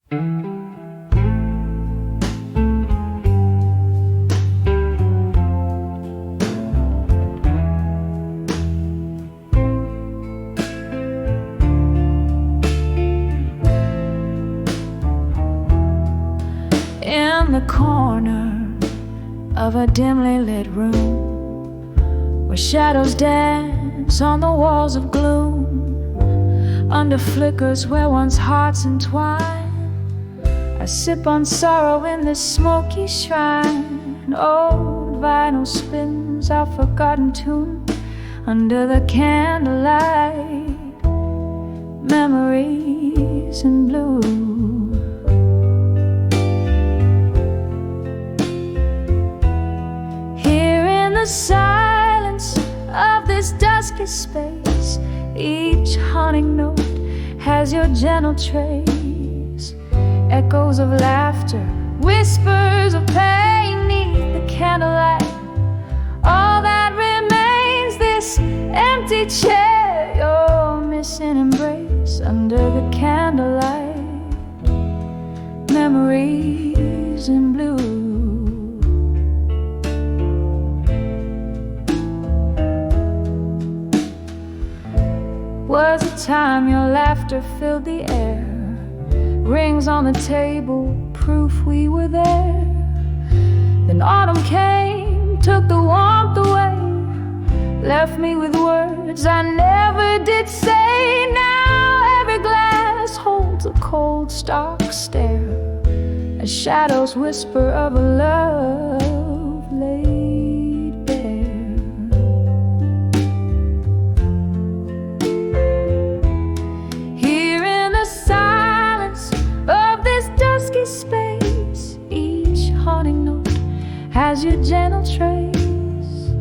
In the corner of a dimly lit room, where shadows dance on the walls of gloom, under flickers where one's hearts entwine, I sip on sorrow in this smoky shrine. Old vinyl spins our forgotten tune under the candlelight, memories in blue. Silence of this dusky space, each haunting note has your gentle trace. Echoes of laughter, whispers of pain neath the candlelight. All that remains, this empty chair, your missing embrace under the candlelight, memories in blue. Was a time your laughter filled the air, rings on the table, proof we were there. Then autumn came, took the warmth away, left me with words I never did say. Now every glass holds a cold, stark stare, as shadows whisper of a love laid bare. Space, each haunting note has your gentle trace.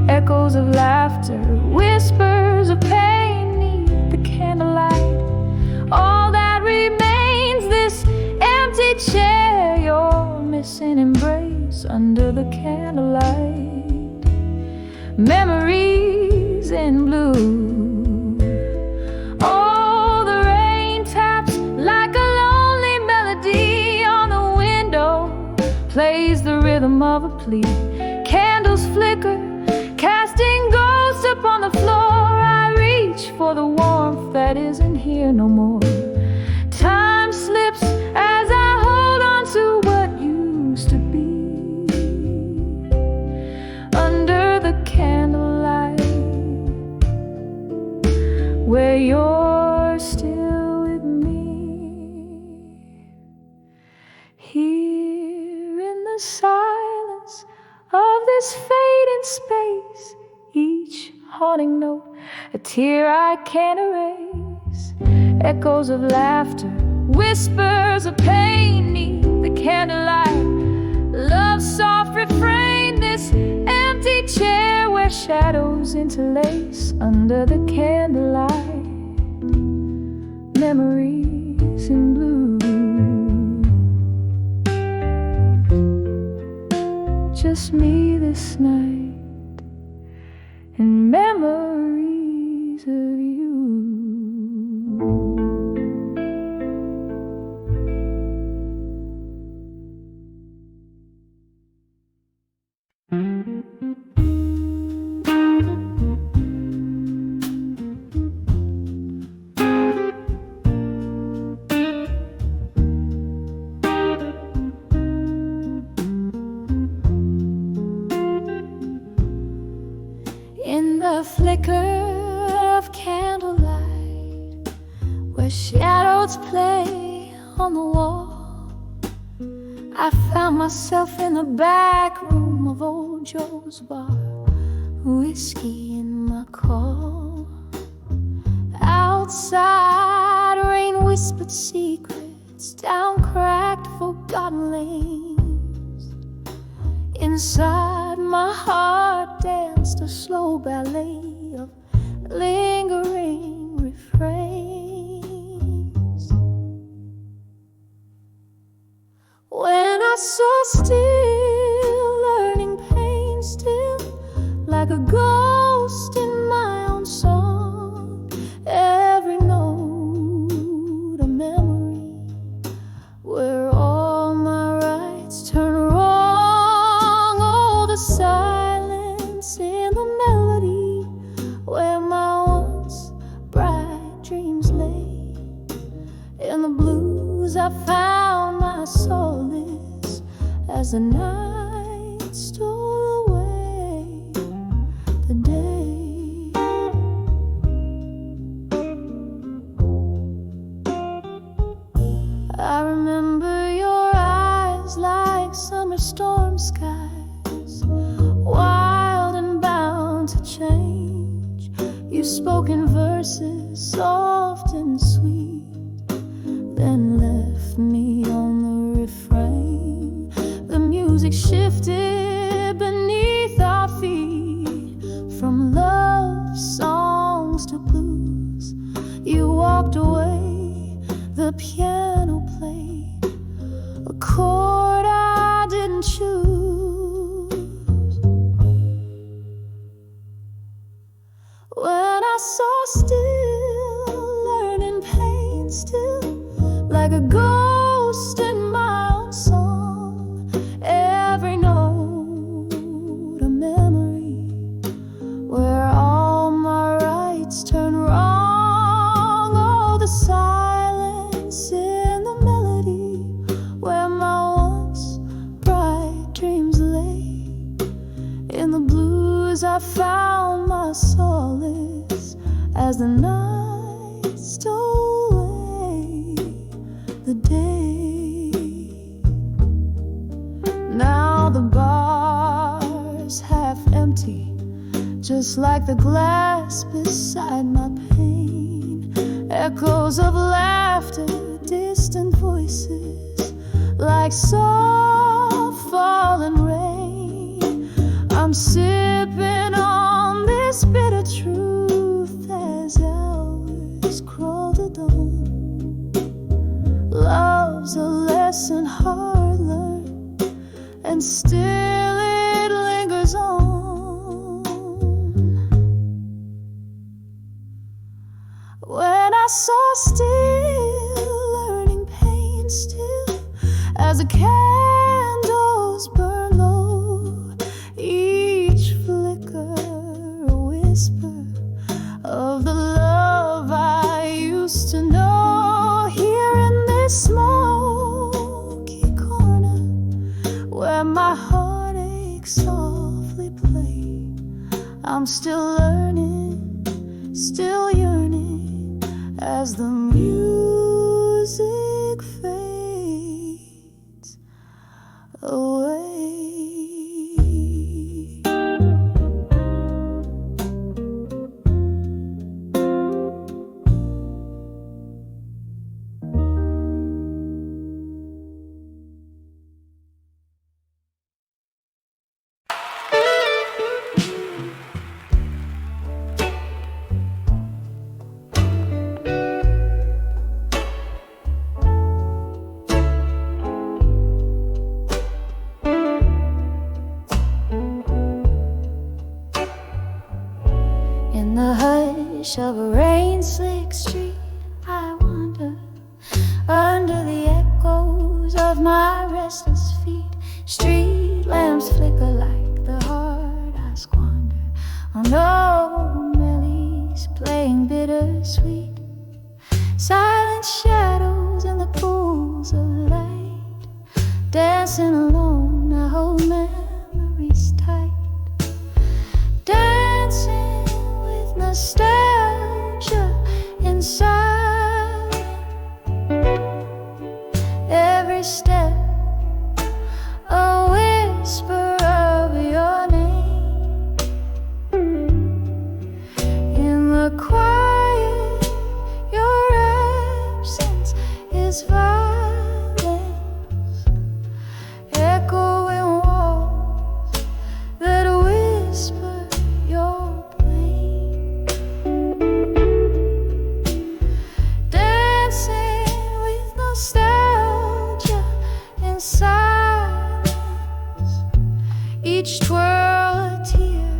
Echoes of laughter, whispers of pain neath the candlelight. All that remains, this empty chair, your missing embrace under the candlelight, memories in blue. Oh, the rain taps like a plays the rhythm of a plea. Candles flicker, casting ghosts upon the floor. I reach for the warmth that isn't here no more. Time slips as I hold on to what used to be. Under the candlelight, where you're still with me. Here the silence of this fading space, each haunting note a tear I can't erase. Echoes of laughter, whispers of pain neath the candlelight. Love's soft refrain, this empty chair where shadows interlace under the candlelight, memories in blue. Just me this night and memories of you. The flicker of candlelight, where shadows play on the wall, I found myself in the back room of old Joe's bar, whiskey in my call. Outside, rain whispered secrets down cracked, forgotten lanes. Inside, my heart danced a slow ballet of lingering refrains. When I saw still, learning pain still, like a ghost in my own song, every note a memory blues, I found my solace as the night stole away the day. I remember your eyes like summer storm skies, wild and bound to change. You spoke in verses soft and sweet, then left me on the refrain. The music shifted beneath our feet, from love songs to blues. You walked away, the piano played a chord I didn't choose. When I saw still, learning pain still, like a ghost in my own song. Every note a memory, where all my rights turn wrong. Oh, the silence in the melody, where my once bright dreams lay. In the blues I found my solace as the night stole away the day. Now the bar's half empty, just like the glass beside my pain. Echoes of laughter, distant voices, like soft falling rain. I'm sipping on this bitter truth as hours crawl to dawn. Love's a lesson hard learned, and still it lingers on. When I saw still, learning pain still, as the candles burn low, each flicker a whisper of the love I used to know. Here in this smoky corner, where my heartache softly played, I'm still learning, still yearning, as the music fades away. In the hush of a rain-slick street, I wander under the echoes of my restless feet. Street lamps flicker like the heart I squander on old melodies playing bittersweet. Silent shadows in the pools of light, dancing alone, I hold memories tight. Dancing with nostalgia inside. Every step a whisper of your name. In the quiet, your absence is violence, echoing walls that whisper your pain. Dancing with nostalgia in silence, each twirl a tear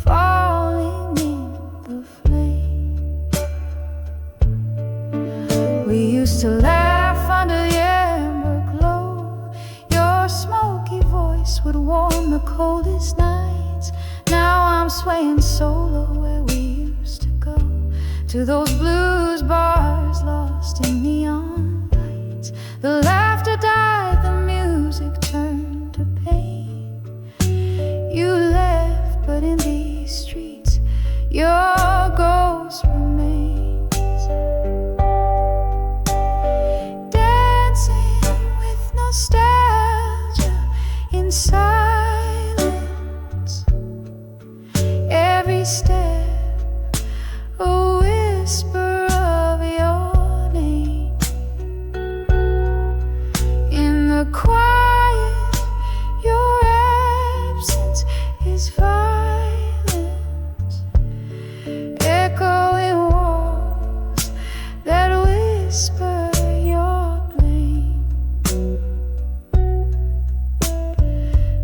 falling in the flame. We used to laugh under the amber glow. Your smoky voice would warm the coldest nights. Now I'm swaying solo where we used to go, to those blues bars lost lost in neon lights. The laughter died, the music turned to pain. You left, but in these streets your ghost remains. Dancing with nostalgia in silence. Every step a whisper of your name. In the quiet, your absence is violence. Echoing walls that whisper your blame.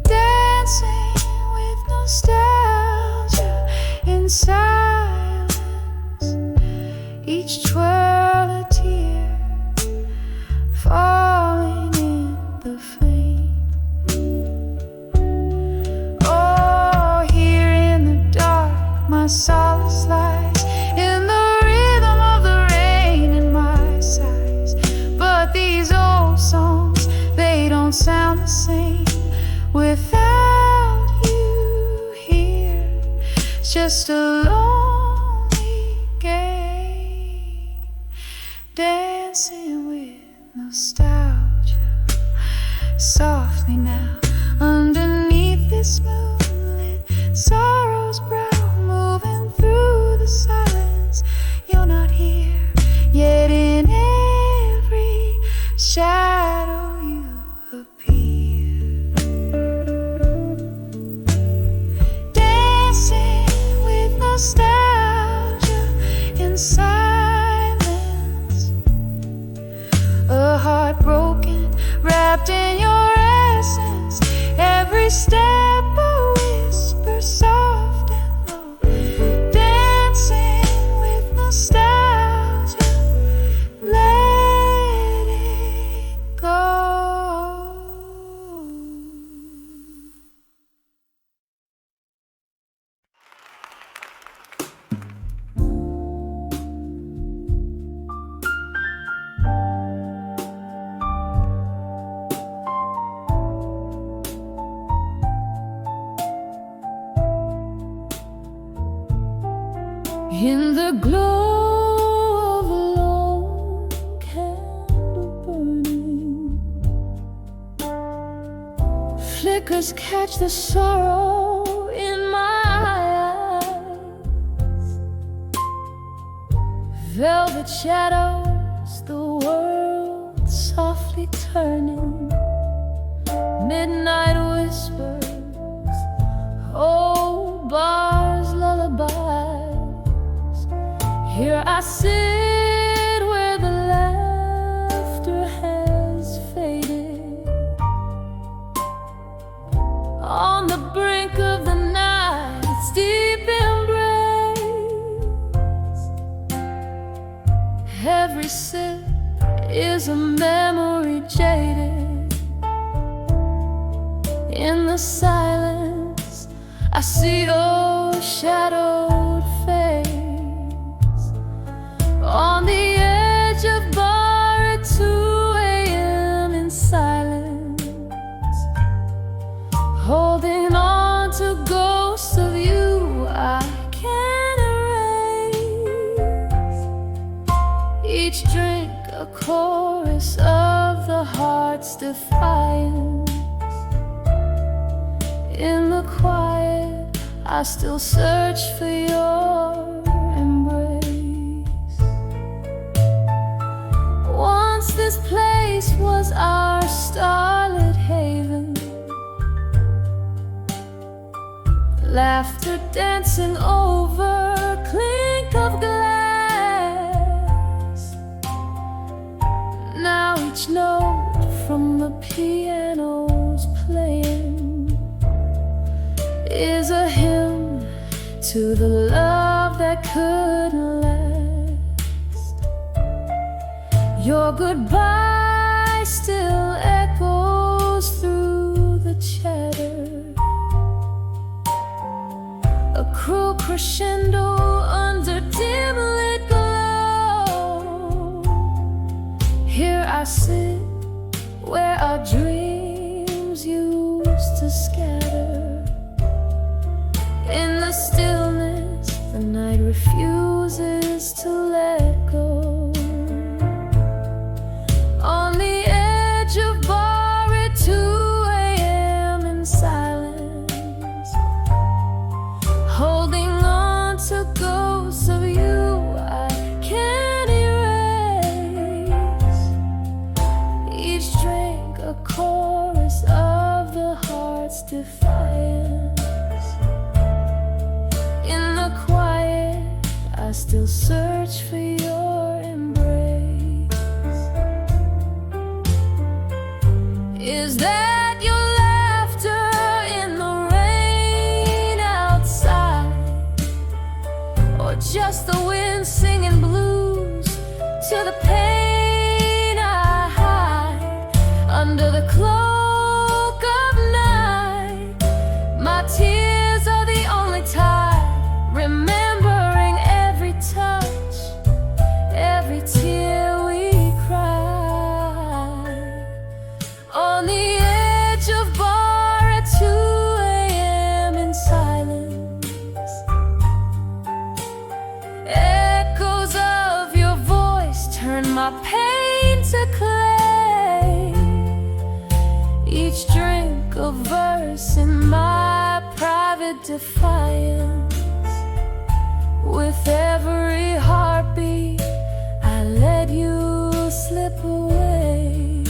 Dancing with nostalgia inside. Each twirl a tear falling in the flame. Oh, here in the dark my solace lies, in the rhythm of the rain and my sighs. But these old songs, they don't sound the same without you here. It's just a lonely game, dancing with nostalgia. Softly now, underneath this moonlit sorrow's brow, moving through the silence. You're not here, yet in every shadow you appear. Dancing with nostalgia in silence. A heart broken, wrapped in your essence. Every step a whisper soft and low. Dancing with nostalgia, let it go. In the glow of a lone candle burning, flickers catch the sorrow in my eyes. Velvet shadows, the world softly turning. Midnight whispers, old bars, lullabies. Here I sit where the laughter has faded, on the brink of the night's deep embrace. Every sip is a memory jaded. In the silence I see your shadowed face on the edge of bar at 2 a.m. in silence, holding on to ghosts of you I can't erase. Each drink a chorus of the heart's defiance. In the quiet I still search for your embrace. Once this place was our starlit haven, laughter dancing over clink of glass. Now each note from the piano's playing is a hymn to the love that couldn't last. Your goodbye still echoes through the chatter, a cruel crescendo under dim lit glow. Here I sit where our dreams used to scatter. In the stillness, the night refuses to let go. On the edge of bar at 2 a.m. in silence, holding on to ghosts of you I can't erase. Each drink a chorus of the heart's defiance. In the quiet, I still search for your embrace. Is that your laughter in the rain outside? Or just the wind singing blues to the pain I hide under the cloak of night? My tears are the only tide, remembering every touch, every tear we cried. On the edge of bar at 2 a.m. in silence, echoes of your voice turn my pain to clay. Each drink a verse in my private defiance. With every heartbeat, I let you slip away.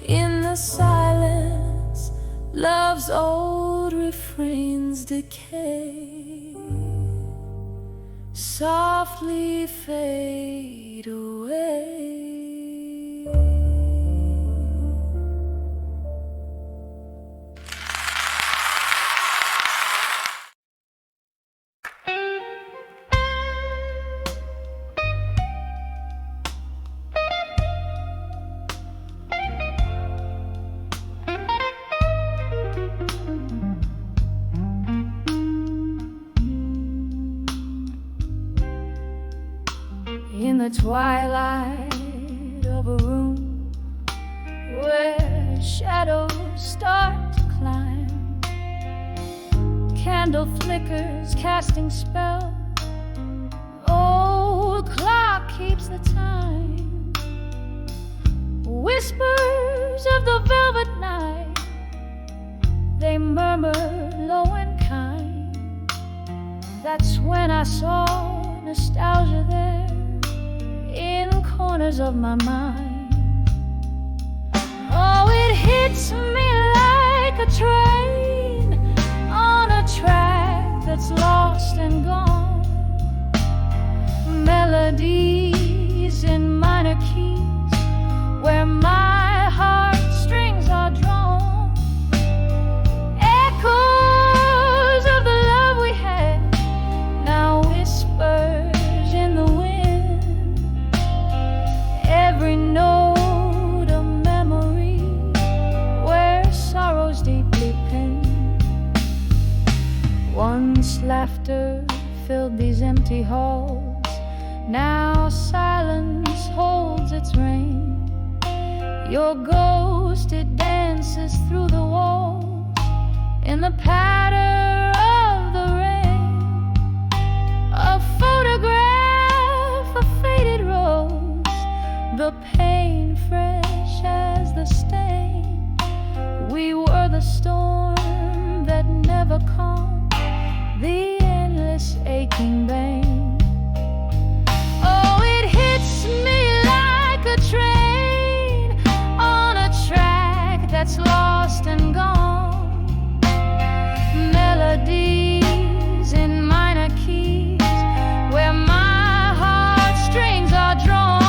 In the silence, love's old refrains decay, softly fade away. In the twilight of a room where shadows start to climb, candle flickers casting spell, old clock keeps the time. Whispers of the velvet night, they murmur low and kind. That's when I saw nostalgia there in corners of my mind. Oh, it hits me like a train on a track that's lost and gone. Melodies in minor keys where my heartstrings are drawn. Echoes of the love we had, now whispers in the wind. Every note a memory where sorrow's deeply pinned. Once laughter filled these empty halls, now silence holds its reign. Your ghost, it dances through the walls in the patter of the rain. A photograph, a faded rose, the pain fresh as the stain. We were the storm that never calmed, the endless aching pain. Oh, it hits me like a train on a track that's lost and gone. Melodies in minor keys where my heartstrings are drawn.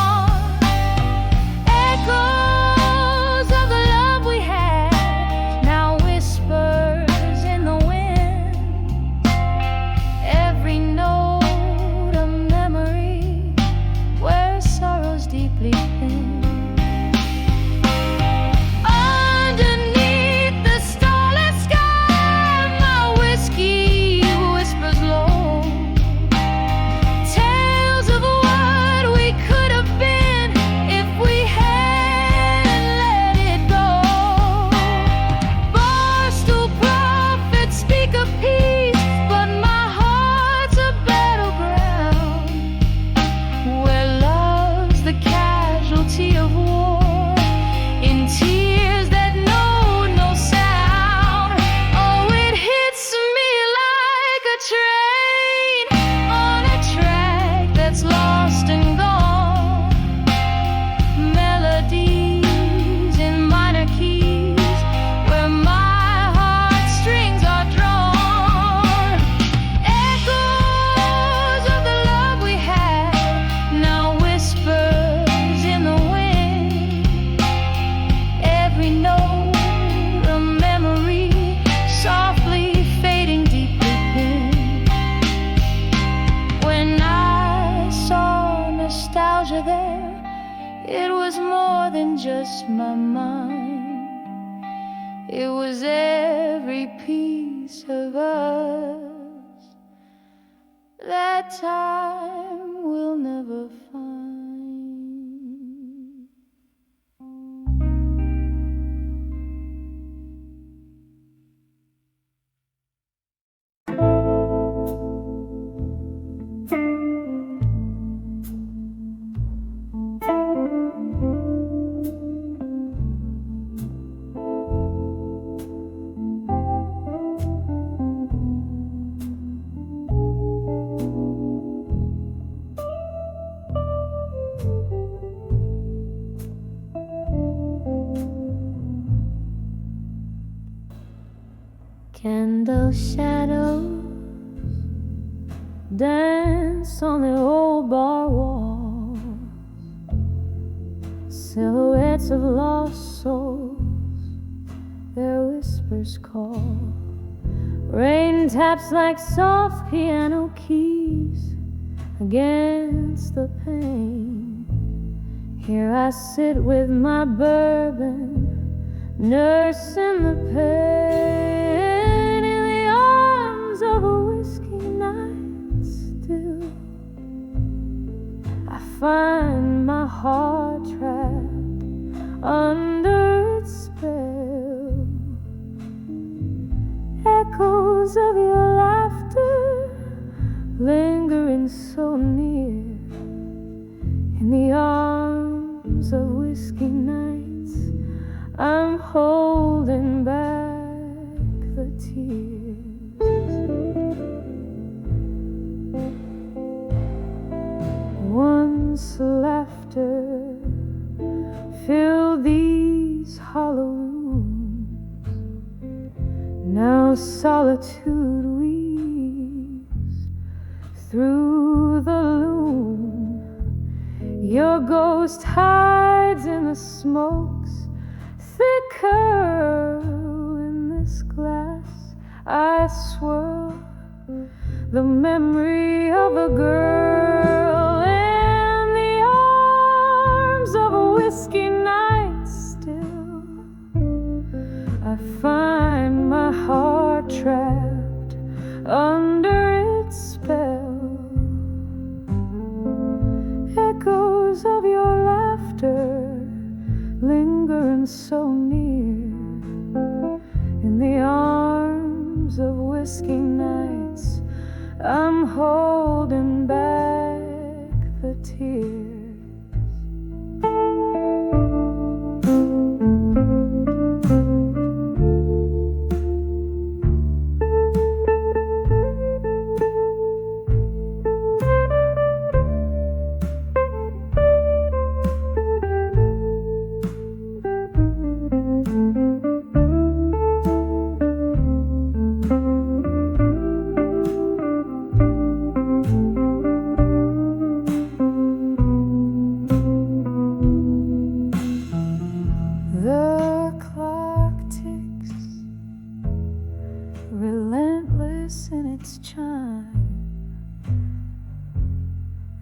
It was more than just my mind. It was every piece of us that time will never find. Candle shadows dance on the old bar wall. Silhouettes of lost souls, their whispers call. Rain taps like soft piano keys against the pane. Here I sit with my bourbon, nursing the pain in the arms of a whiskey night still. I find my heart trapped under its spell. Echoes of your laughter lingering so near in the arms of whiskey nights. I'm holding back the tears. Once laughter filled these hollow rooms. Now solitude weaves through the loom. Your ghost hides in the smokes, thick curl in this glass I swirl. The memory of a girl in the arms of a whiskey night still. I find my heart trapped under its spell. Echoes of your laughter lingering so near in the arms of whiskey nights. I'm holding back the tears.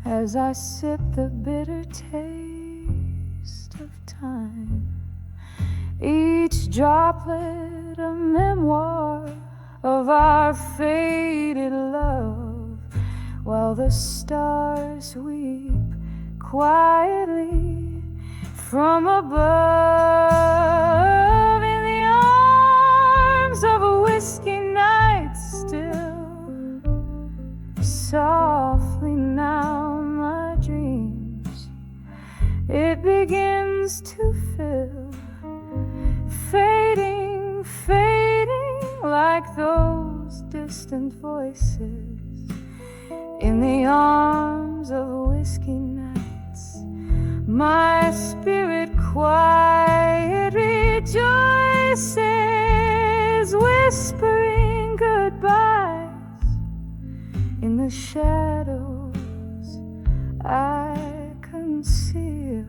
As I sip the bitter taste of time, each droplet a memoir of our faded love, while the stars weep quietly from above in the arms of a whiskey night still. Softly now dreams, it begins to fill, fading, fading like those distant voices in the arms of whiskey nights. My spirit quiet rejoices, whispering goodbyes in the shadows I conceal,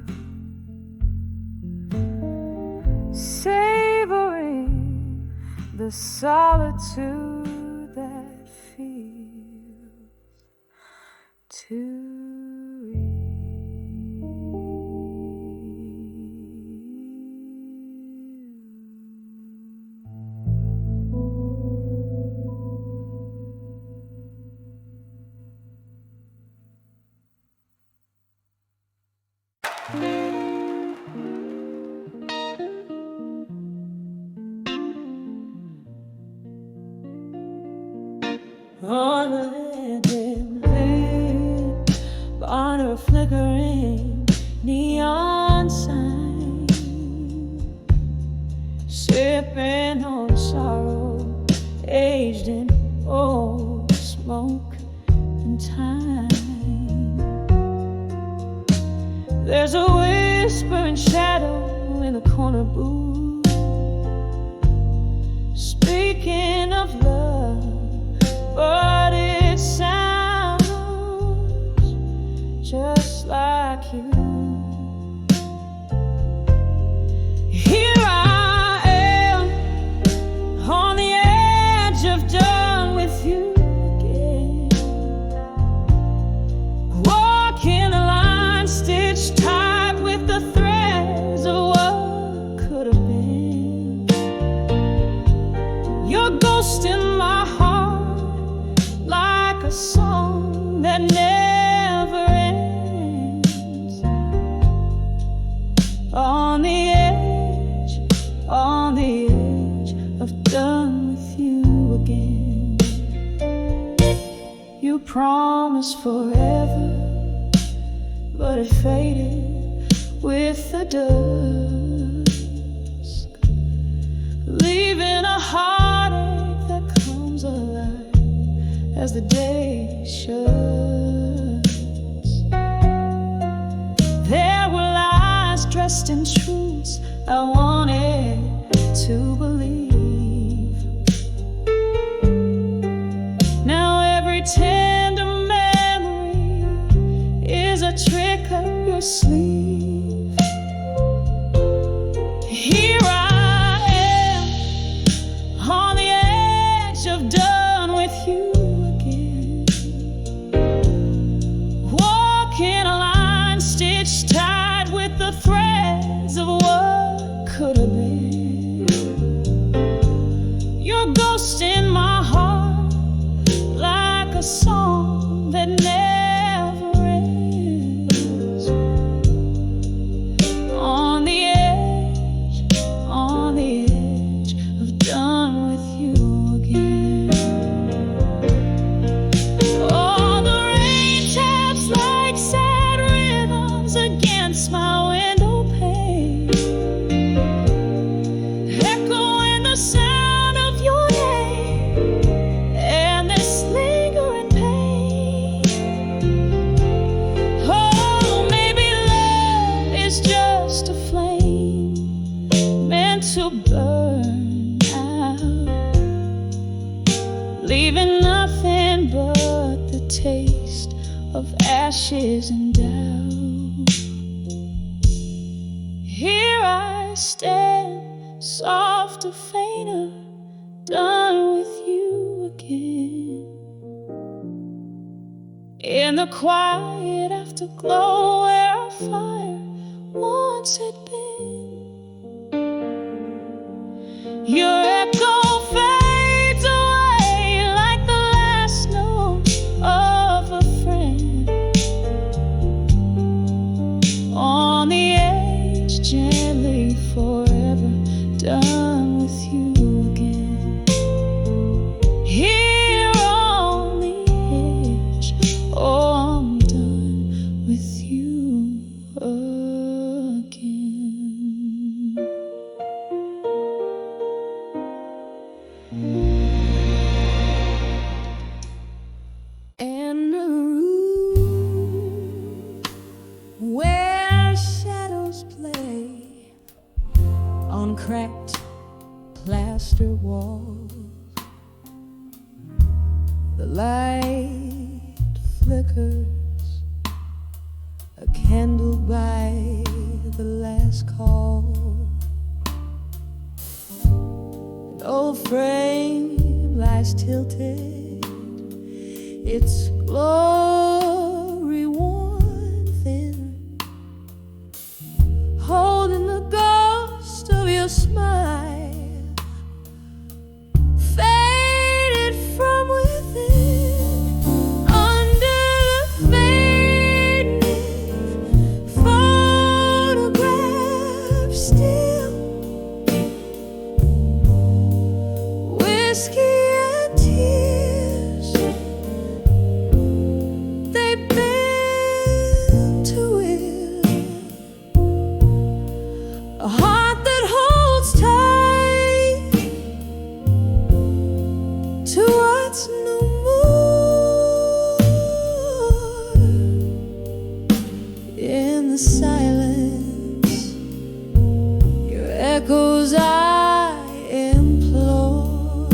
savoring the solitude that feels too real. another ending lit under a flickering neon sign, sipping on sorrow aged in old smoke and time. There's a whispering shadow in the corner booth, speaking of love, but it sounds just like you. Here I am on the edge of done with you again, walking a line stitched tight with the threads of what could have been. Your ghost in my heart, like a song that never ends. On the edge of done with you again. You promised forever, but it faded with the dusk, leaving a heartache that comes alive as the day shuts. There were lies dressed in truths I wanted to believe. Now every tender memory is a trick up your sleeve. Here I am on the edge of done with you again, walking a line stitched tight with the threads of what could have been. Your ghost in my heart, like a song that never ends. On the edge of done with you again. All the rain taps like sad rhythms against my window pane, echoing the sound of your name and this lingering pain. Oh, maybe love is just a flame meant to burn out, leaving nothing but the taste of ashes and doubt. Here I stand, soft to fainter, done with you again. In the quiet afterglow where our fire once had been, your echo fades away like the last note of a friend. On the edge, gently forever, done with you again. Here on the edge, oh, I'm done with you again. In a room where shadows play on cracked plaster walls, the light flickers, a candle by the last call. An old frame lies tilted, its glory worn thin, holding the ghost of your smile, faded from within. Under the fading photograph still, whiskey and tears a heart that holds tight to what's no more. In the silence, your echoes I implore.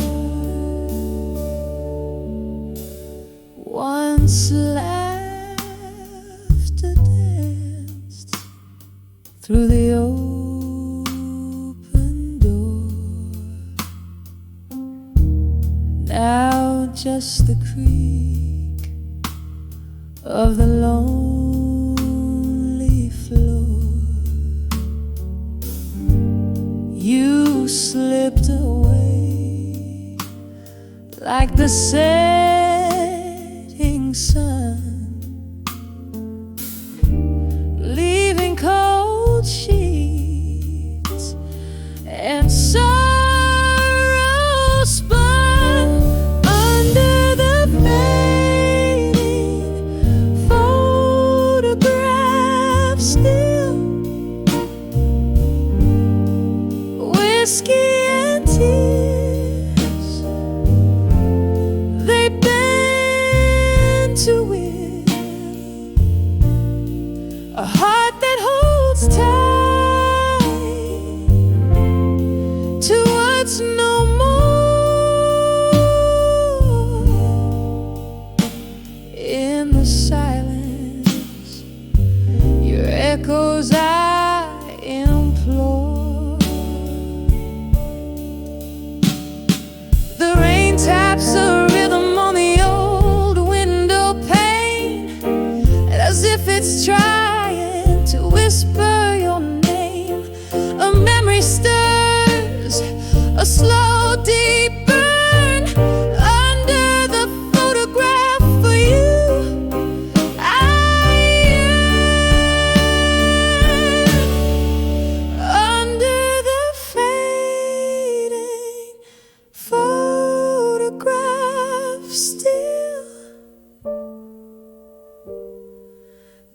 Once laughter danced through the open door. Now just the creak of the lonely floor. You slipped away like the setting sun, leaving cold sheets and sorrow spun under the fading photograph. Still whiskey and tears, they bend to it, a heart that holds tight to what's no more. In the silence, your echoes I implore. The rain taps a rhythm on the old window pane, as if it's trying to whisper your name. A memory stirs, a slow deep burn under the photograph for you. I yearn under the fading photograph. Still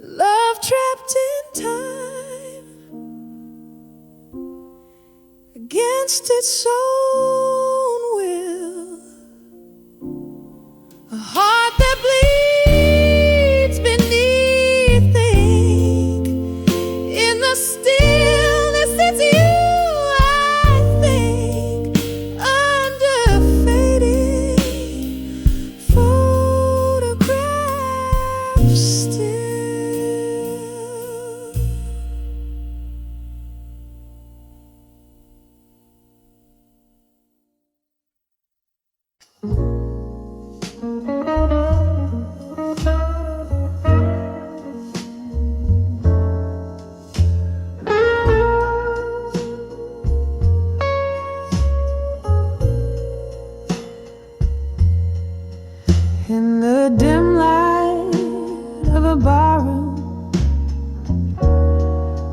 love trapped in time against its own will, a heart that bleeds beneath the ink. In the stillness it's you I think, under fading photographs. Still in the dim light of a barroom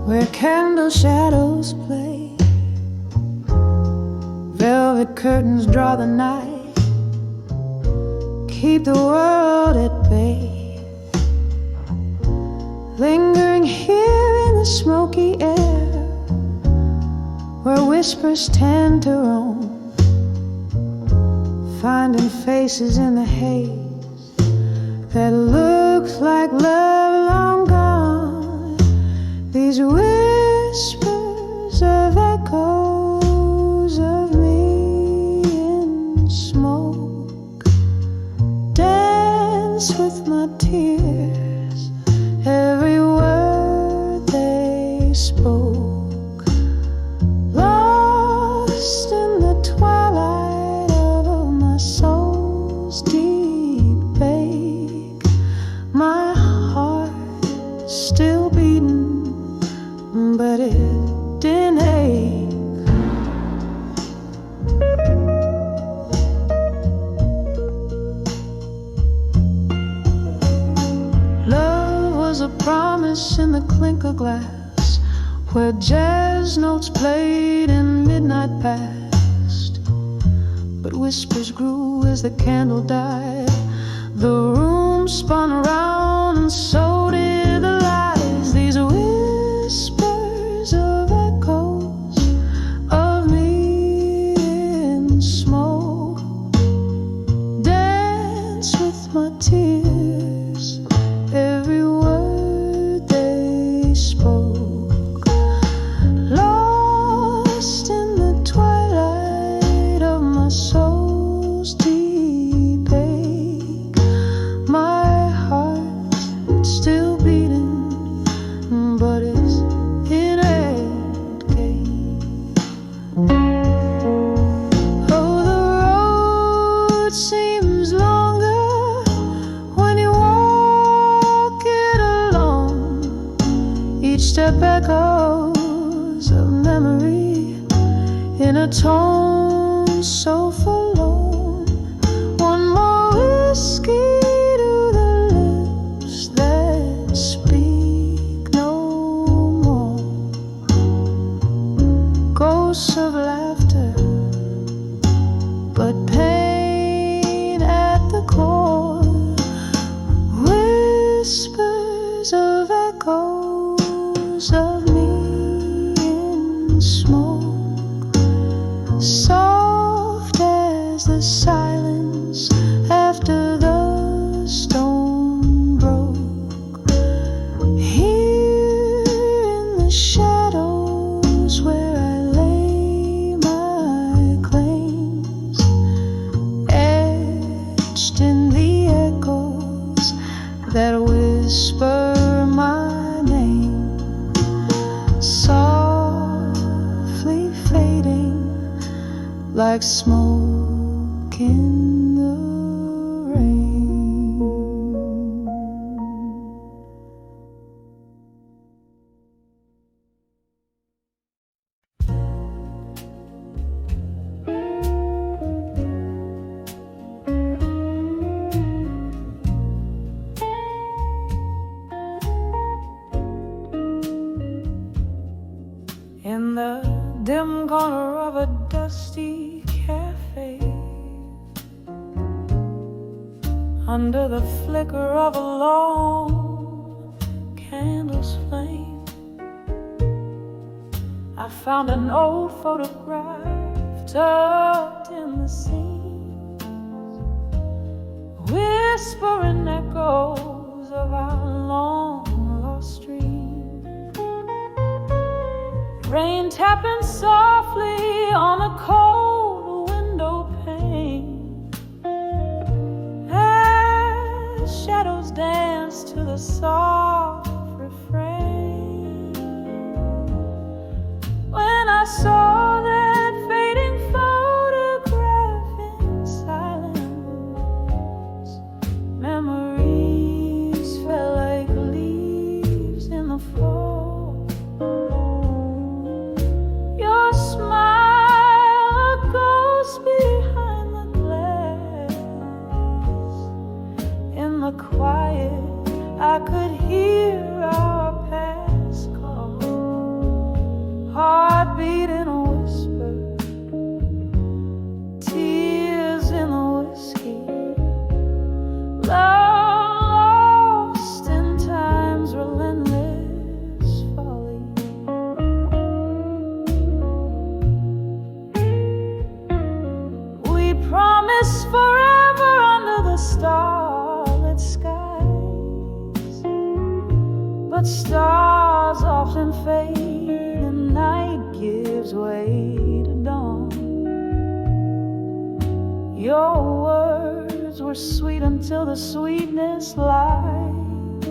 where candle shadows play, velvet curtains draw the night, keep the world at bay. Lingering here in the smoky air, where whispers tend to roam, finding faces in the haze that looks like love long gone. These whispers of echoes of me in smoke dance with my tears, every word they spoke, lost in the twilight of my soul's deep ache. My heart still beating, but it didn't ache. Love was a promise in the clink of glass, where jazz notes played and midnight passed. But whispers grew as the candle died. The room spun around and so did the lies. These whispers of echo tone so forlorn. One more whiskey to the lips that speak no more. Ghosts of laughter, but pain at the core. Whispers of echoes of me in smoke, soft as the silence after the storm broke. Here in the shadows where I lay my claims, etched in the echoes that whisper my name, softly fading like smoke in the rain. In the dim corner of a dusty cafe, under the flicker of a long candle's flame, I found an old photograph tucked in the seams, whispering echoes of our long lost dreams. Rain tapping softly on a cold window pane, as shadows dance to the soft refrain. When I saw that fading photograph in silence, memories fell like leaves in the fall. The quiet, I could hear our past call, heartbeat in a whisper, tears in the whiskey, love lost in time's relentless folly. We promised forever under the stars, skies, but stars often fade and night gives way to dawn. Your words were sweet until the sweetness lied,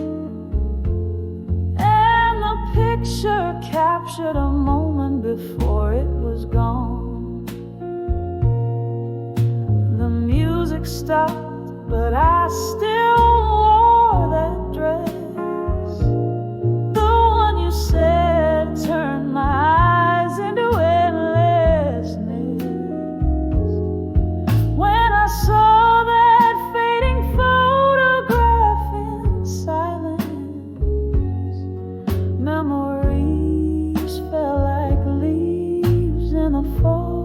and the picture captured a moment before it was gone. The music stopped, but I still wore that dress, the one you said turned my eyes into endlessness. When I saw that fading photograph in silence, memories fell like leaves in the fall.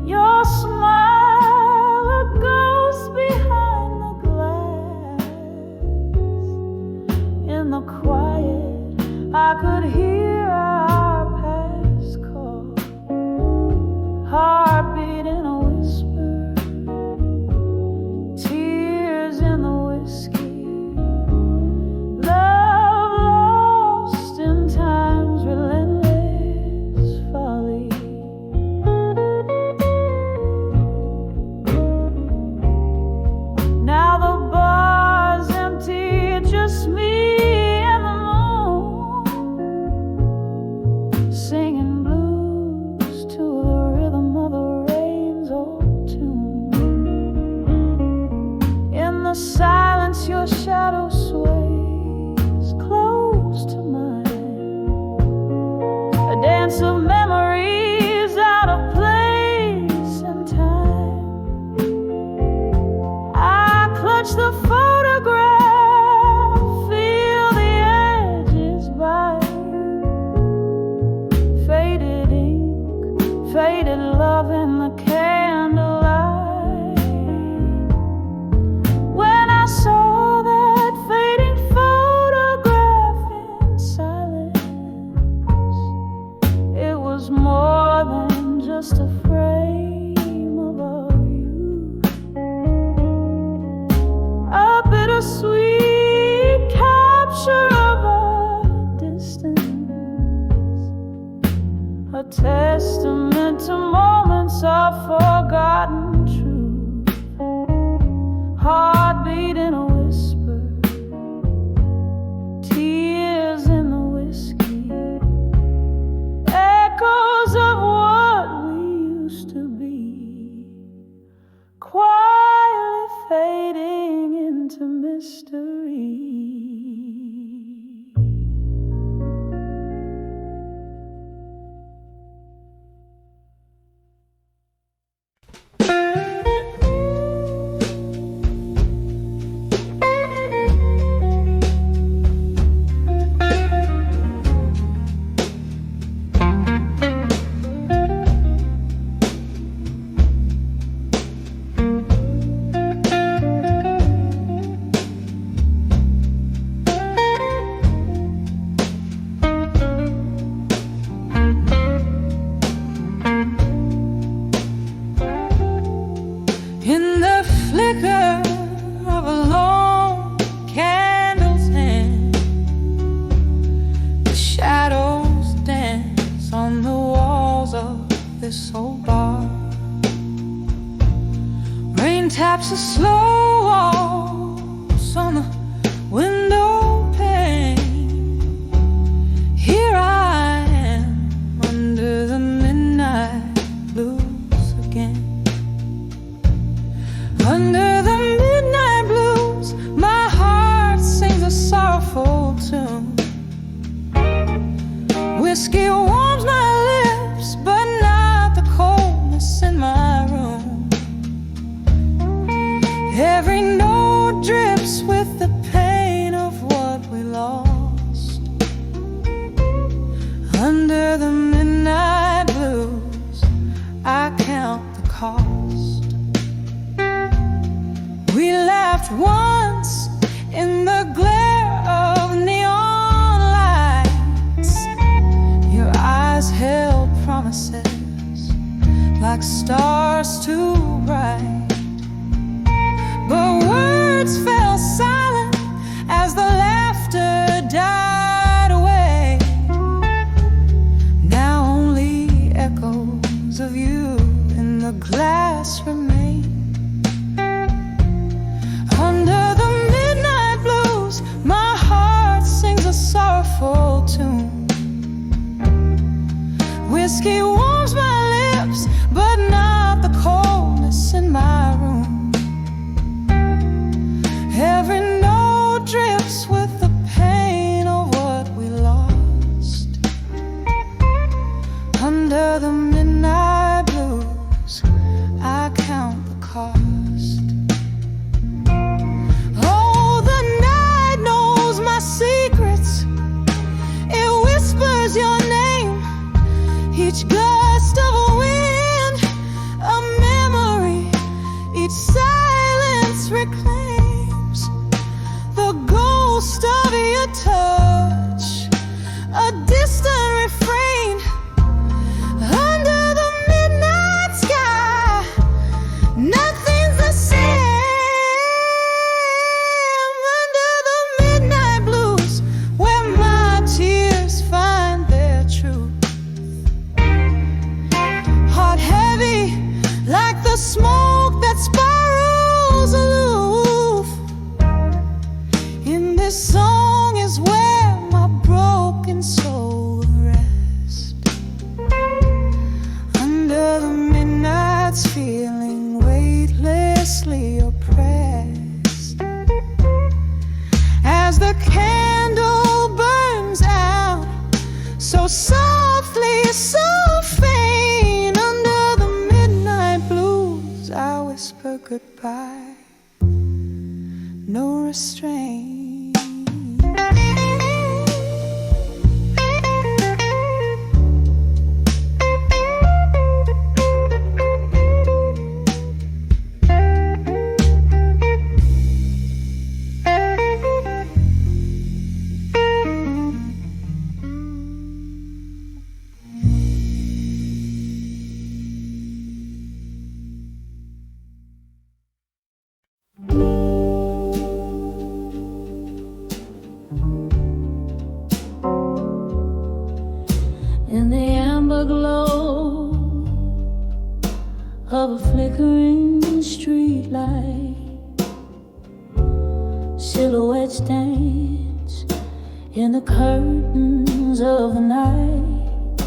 Your smile, a ghost behind the glass. In the quiet, I could hear our past call, heartbeat in a whisper, tears in the whiskey, love lost in time's relentless folly. Now the bar's empty, just me and the moon. just a frame of our youth, a bittersweet capture of our distance, a testament to moments of forgotten truth, heartbeat in a whisper, tears in the whiskey, echoes of what we used to be, quietly fading into mystery. In the flicker of a lone candle's hand, the shadows dance on the walls of this old bar. Rain taps the slow walls on the window pane. Here I am under the midnight blues again. Under the midnight blues, my heart sings a sorrowful tune. Whiskey warms my lips, but not the coldness in my room. Every note drips with the pain of what we lost. Under the midnight blues, I count the cost. We laughed once in the glare of neon lights. Your eyes held promises like stars too bright. But words fell silent as the laughter died away. Now only echoes of you in the glass remain. Under the midnight blues, my heart sings a sorrowful tune. Whiskey warms my lips, but not the coldness in my room. Every note drips with the pain of what we lost. Under the midnight blues, I count the cost. Secrets, it whispers your name. Each gust of a wind, a memory. Each silence reclaims the ghost of your touch, a distant refrain. Under the midnight sky, nothing's the same. The smoke that spirals aloof. In this song is where my broken soul rests. Under the midnight's feeling weightlessly oppressed. As the candle burns out, so softly, so faint. Under the midnight blues, I whisper goodbye, no restraint. in the amber glow of a flickering street light. Silhouettes dance in the curtains of the night.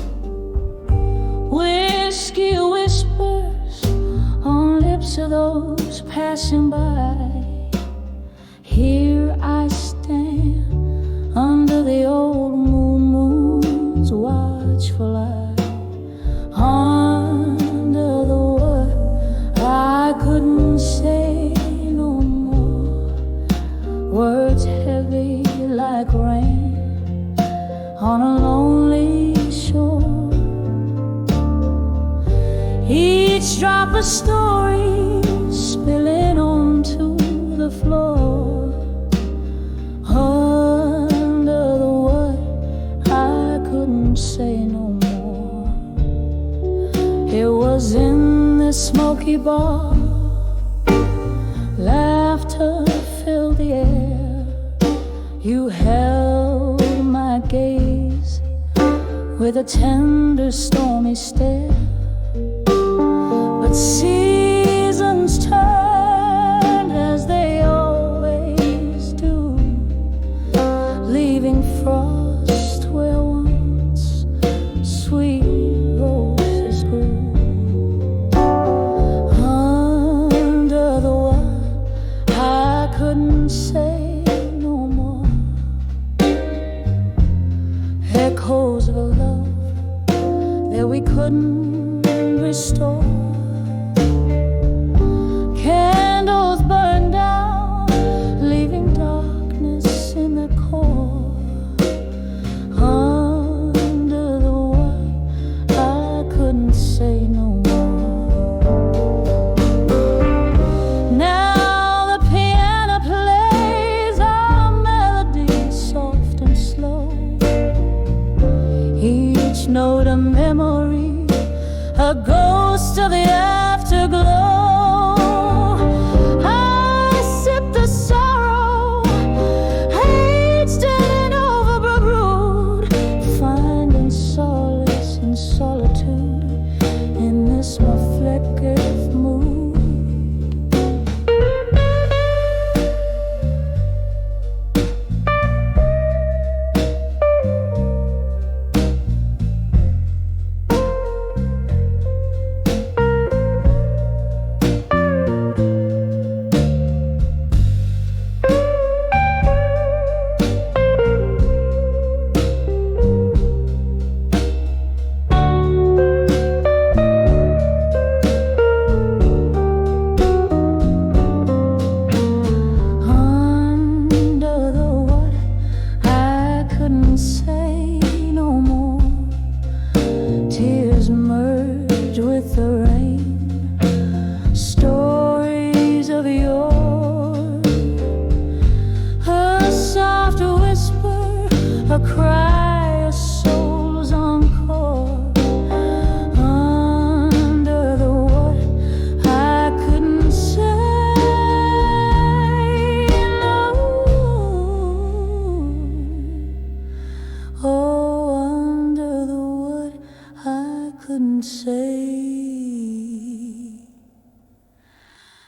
Whiskey whispers on lips of those passing by. Here I stand under the old moon's watchful eye. Under the wood I couldn't say no more. Words heavy like rain on a lonely shore. Each drop a story spilling onto the floor. Under the wood I couldn't say no more. It was in this smoky bar, laughter filled the air. You held my gaze with a tender stormy stare. But seasons turned as they always do, leaving frost where once sweet roses grew. Under the wood I couldn't say no more. Echoes of a love that we couldn't restore. Candles burned down, leaving darkness in the core. Under the wood I couldn't say no more. Now the piano plays our melody soft and slow. Each note a memory, a ghost of the afterglow.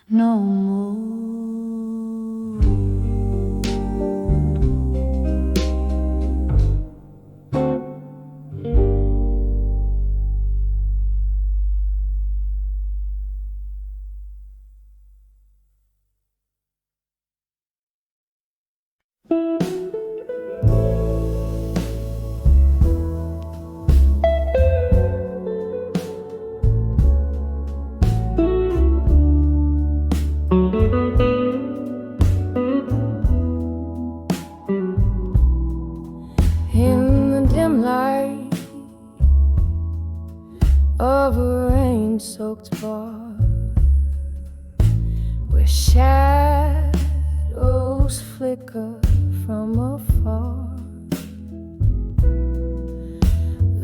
No more. In the dim light of a rain-soaked bar, where shadows flicker from afar,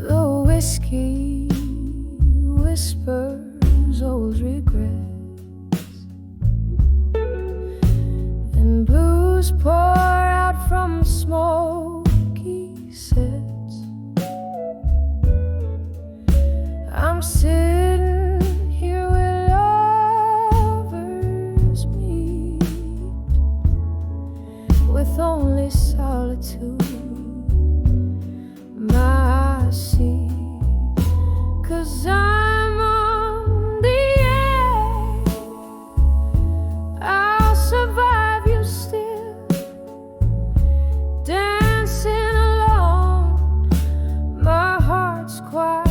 the whiskey whispers old regrets, and blues pour out from smoky sets. sitting here where lovers meet, with only solitude my seat. 'Cause I'm on the edge, I'll survive you still, dancing alone, my heart's quiet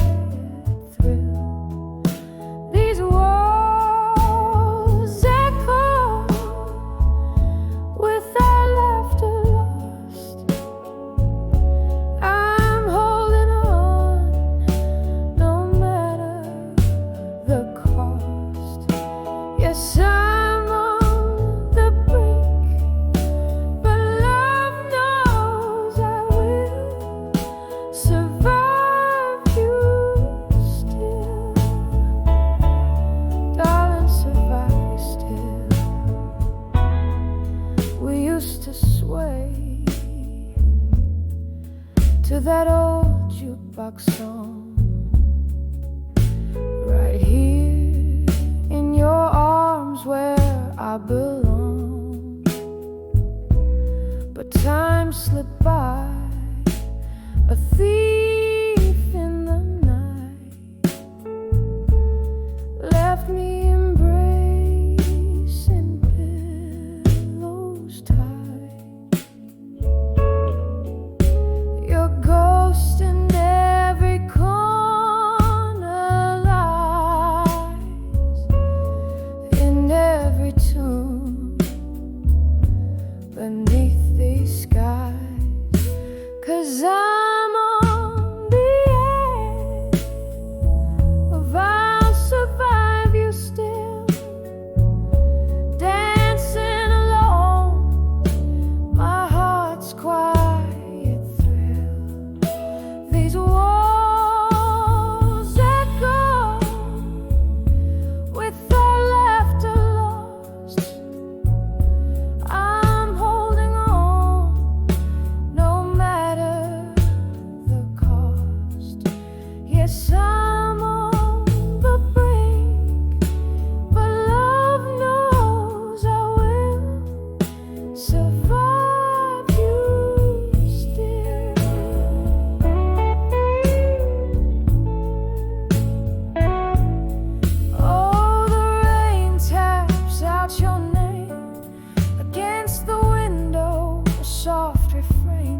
thrill. These walls echo with our laughter lost. I'm holding on, no matter the cost. Yes, I'm on the brink, but love knows I will survive you still. Darling, survive you still. We used to sway to that old jukebox song, right here in your arms where I belong. But time slipped by, a thief in the night, left me embracing pillows tight. Your ghost in every corner lies, in every tomb beneath these skies. 'Cause I'm on the edge of I'll survive you still, dancing alone, my heart's quiet thrill. These walls echo with our laughter lost. I'm holding on, no matter the cost. Yes, I'm on the brink, but love knows I will survive you still. Oh, the rain taps out your name against the window, a soft refrain.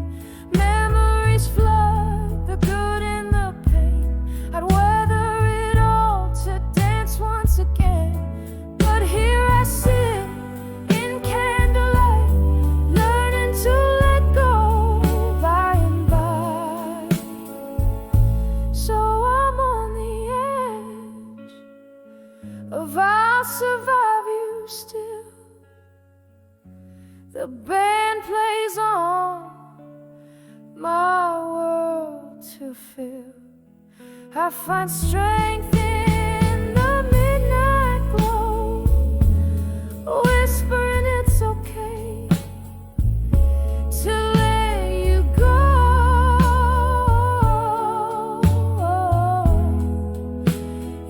Memories flood, the good and the pain. I'd weather it all to dance once again. But here I sit in candlelight, learning to let go by and by. So I'm on the edge of I'll survive you still. The band plays on, my world to fill. I find strength in the midnight glow, whispering it's okay to let you go.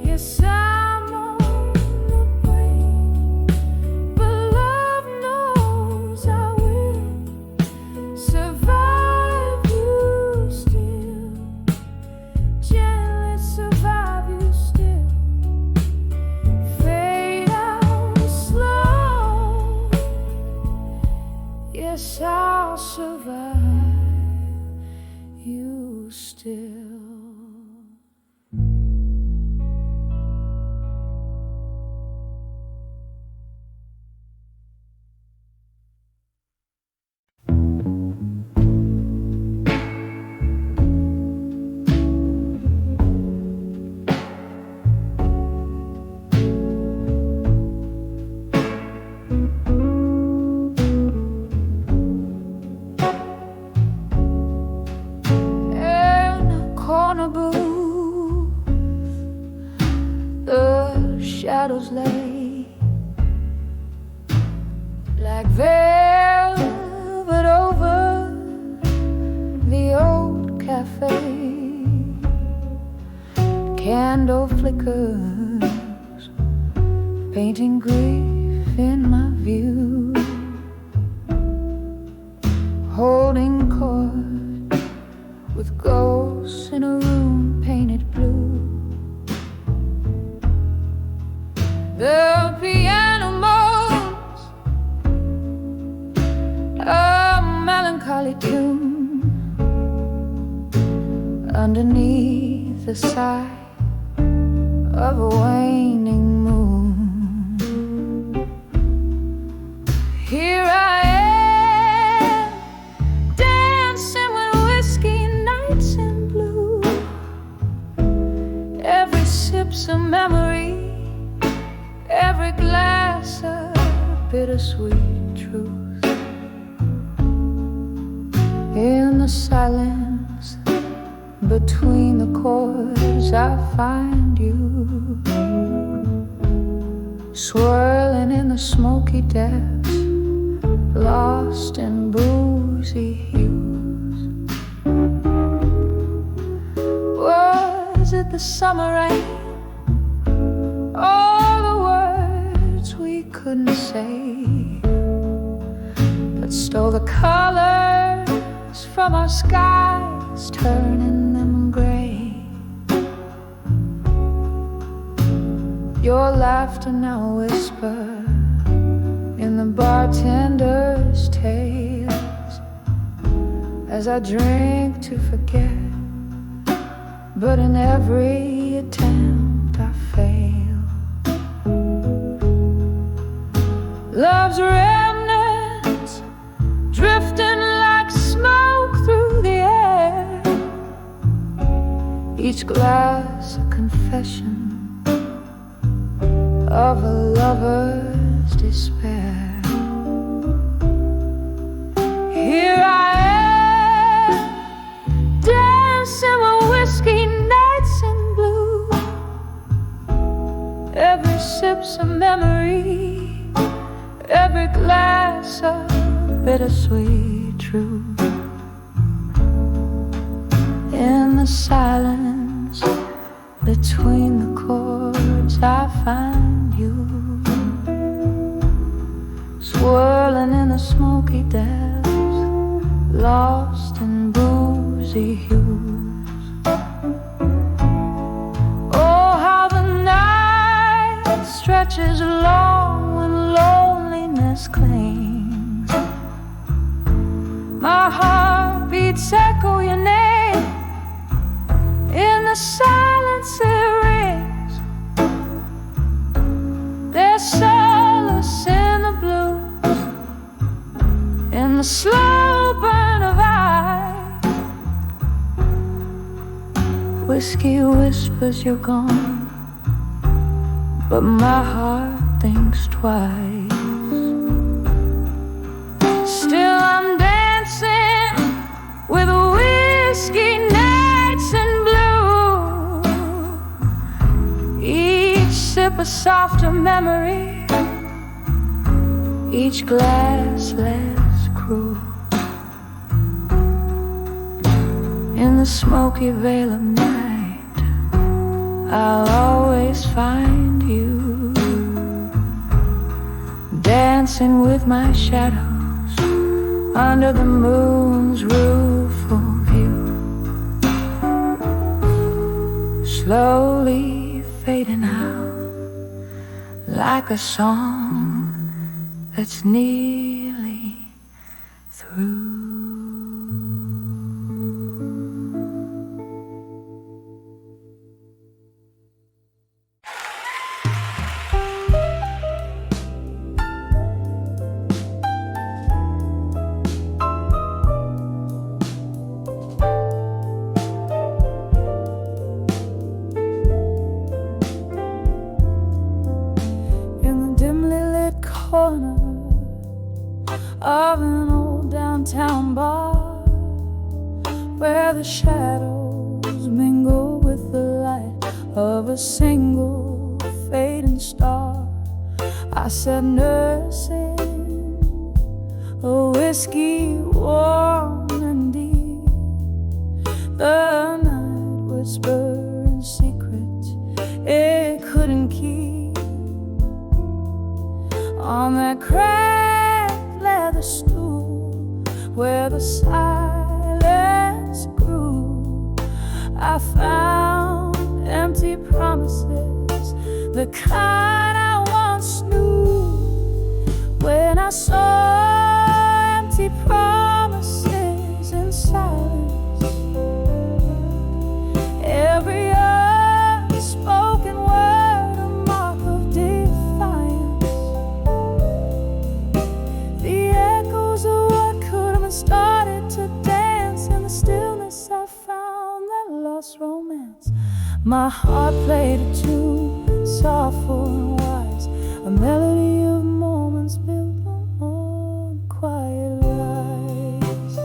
Yes, I'm on the brink, but love knows I will survive you still, gently survive you still. Fade out slow. Yes, I'll survive you still. In a corner booth, the shadows lay like velvet over the old cafe. candle flickers, painting grief in my view, holding chords with ghosts in a room painted blue. The piano moans a melancholy tune underneath the sigh of a waning moon. Here I am, dancing with whiskey nights in blue. Every sip's a memory, every glass a bittersweet truth. In the silence between the chords I find you, swirling in the smoky depths, lost in boozy hues. Was it the summer rain? All the words we couldn't say, but stole the colors from our skies, turning them gray. Your laughter now whisper in the bartender's tales, as I drink to forget, but in every attempt I fail. Love's remnants drifting like smoke through the air, each glass a confession of a lover's despair. Here I am, dancing with whiskey nights in blue. Every sip's a memory, every glass a bittersweet truth. In the silence between the chords I find you, swirling in the smoky depths, lost in boozy hues. Oh, how the night stretches long when loneliness clings. My heart beats echo your name, in the silence it rings. There's solace in the blues, in the slow burn of ice. Whiskey whispers you're gone, but my heart thinks twice. Still I'm dancing with whiskey nights in blue. Each sip a softer memory, each glass less cruel. In the smoky veil of night, I'll always find you, dancing with my shadows under the moon's rueful view, slowly fading out like a song that's nearly through. Corner of an old downtown bar, where the shadows mingle with the light of a single fading star, I sat nursing a whiskey warm and deep. The night whispered secrets where the silence grew. I found empty promises, the kind I once knew. When I saw empty promises in silence, every unspoken word a mark of defiance. The echoes of what could have started to dance in the stillness. I found that lost romance. My heart played a tune, soulful and wise, a melody of moments built on quiet lies.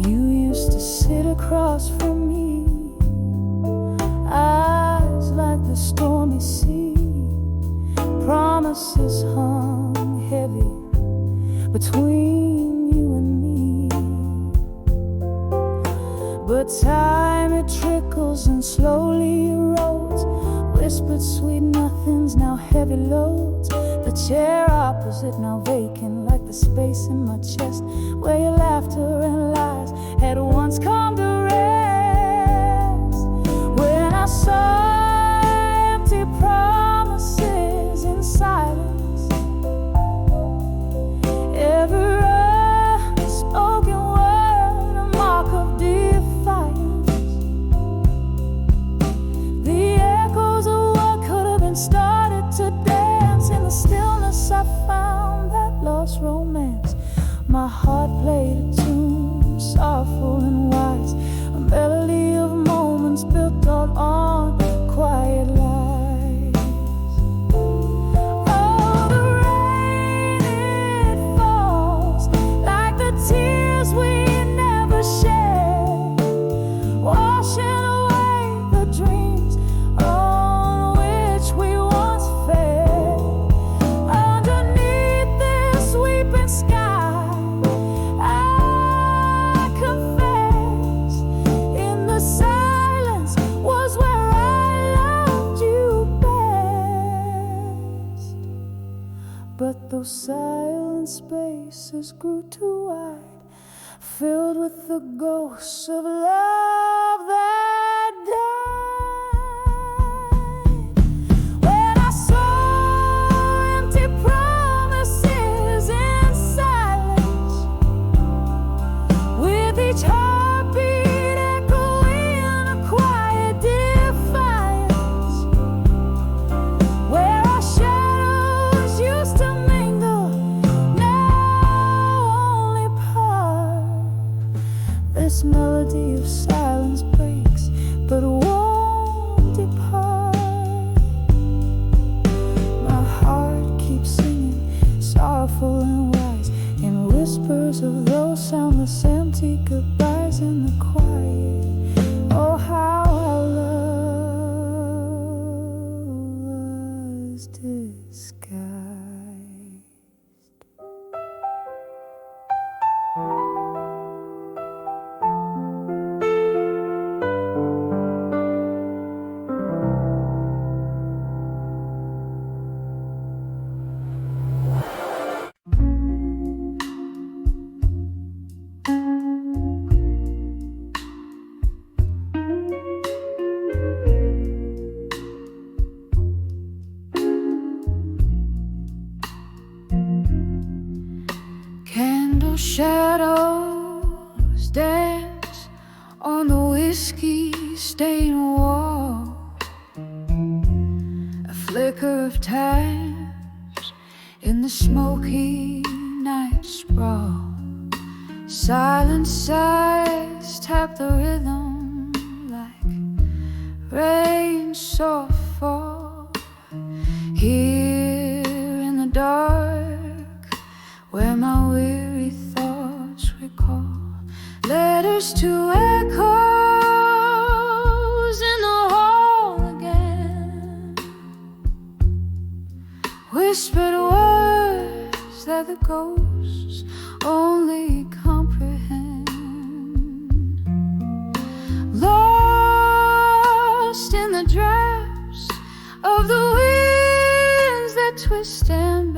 You used to sit across from me, eyes like the stormy sea. Promises hung heavy between you and me. But time, it trickles and slowly erodes. Whispered sweet nothings, now heavy loads. The chair opposite, now vacant, like the space in my chest where your laughter and lies had once come to rest. When I saw empty promises in silence, every unspoken word a mark of defiance. The echoes of what could have been started to dance in the stillness. I found that lost romance. My heart played a tune, soulful and wise, a melody of moments built all on quiet lies. Oh, the rain, it falls like the tears we never shared, washing away the dreams on which we once fed. Underneath this weeping sky, I confess, in the silence was where I loved you best. But those silent spaces grew too wide, filled with the ghosts of love that died. When I saw empty promises in silence, with each heartbeat echoing a quiet defiance, where our shadows used to mingle, now only part. This melody of silence breaks, but won't depart. My heart keeps singing, sorrowful and wise, in whispers of those soundless empty goodbyes in the quiet. Oh, how our love was disguised. Candle shadows dance on the whiskey stained wall. A flicker of times in the smoky night sprawl. Silent sighs tap the rhythm like rain soft fall. Here in the dark, where my weary thoughts recall letters to echoes in the hall again, whispered words that the ghosts only comprehend. Lost in the drafts of the winds that twist and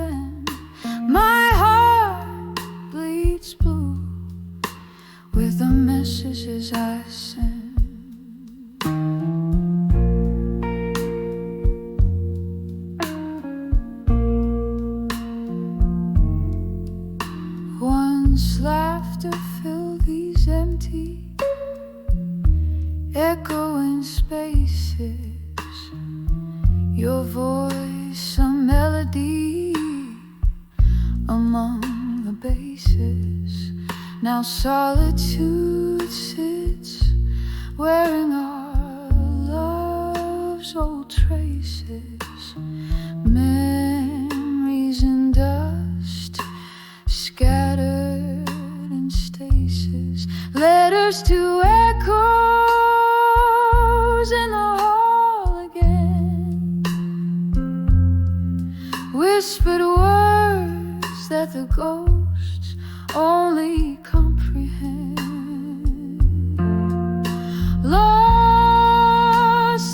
with the messages I send. Once laughter filled these empty, echoing spaces, your voice a melody among the basses. Now solitude sits wearing our love's old traces, memories in dust scattered in stasis, letters to echoes in the hall again, whispered words that the ghosts only comprehend, lost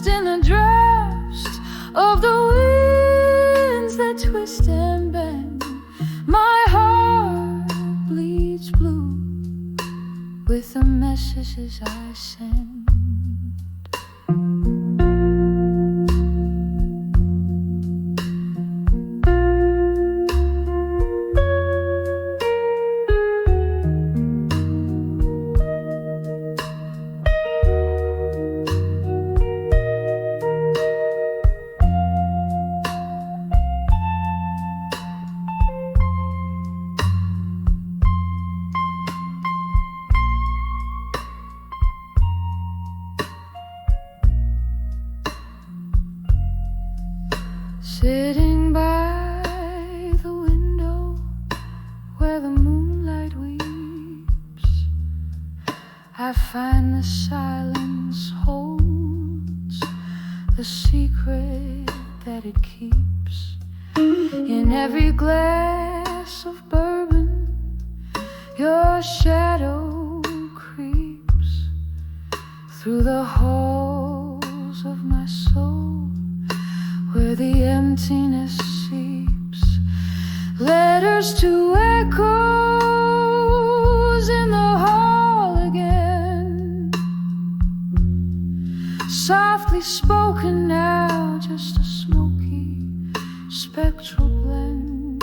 in the drafts of the winds that twist and bend. My heart bleeds blue with the messages I send. Sitting by the window where the moonlight weeps, I find the silence holds the secret that it keeps. In every glass of bourbon, your shadow creeps through the halls of my soul, where the emptiness seeps, letters to echoes in the hall again, softly spoken now, just a smoky spectral blend.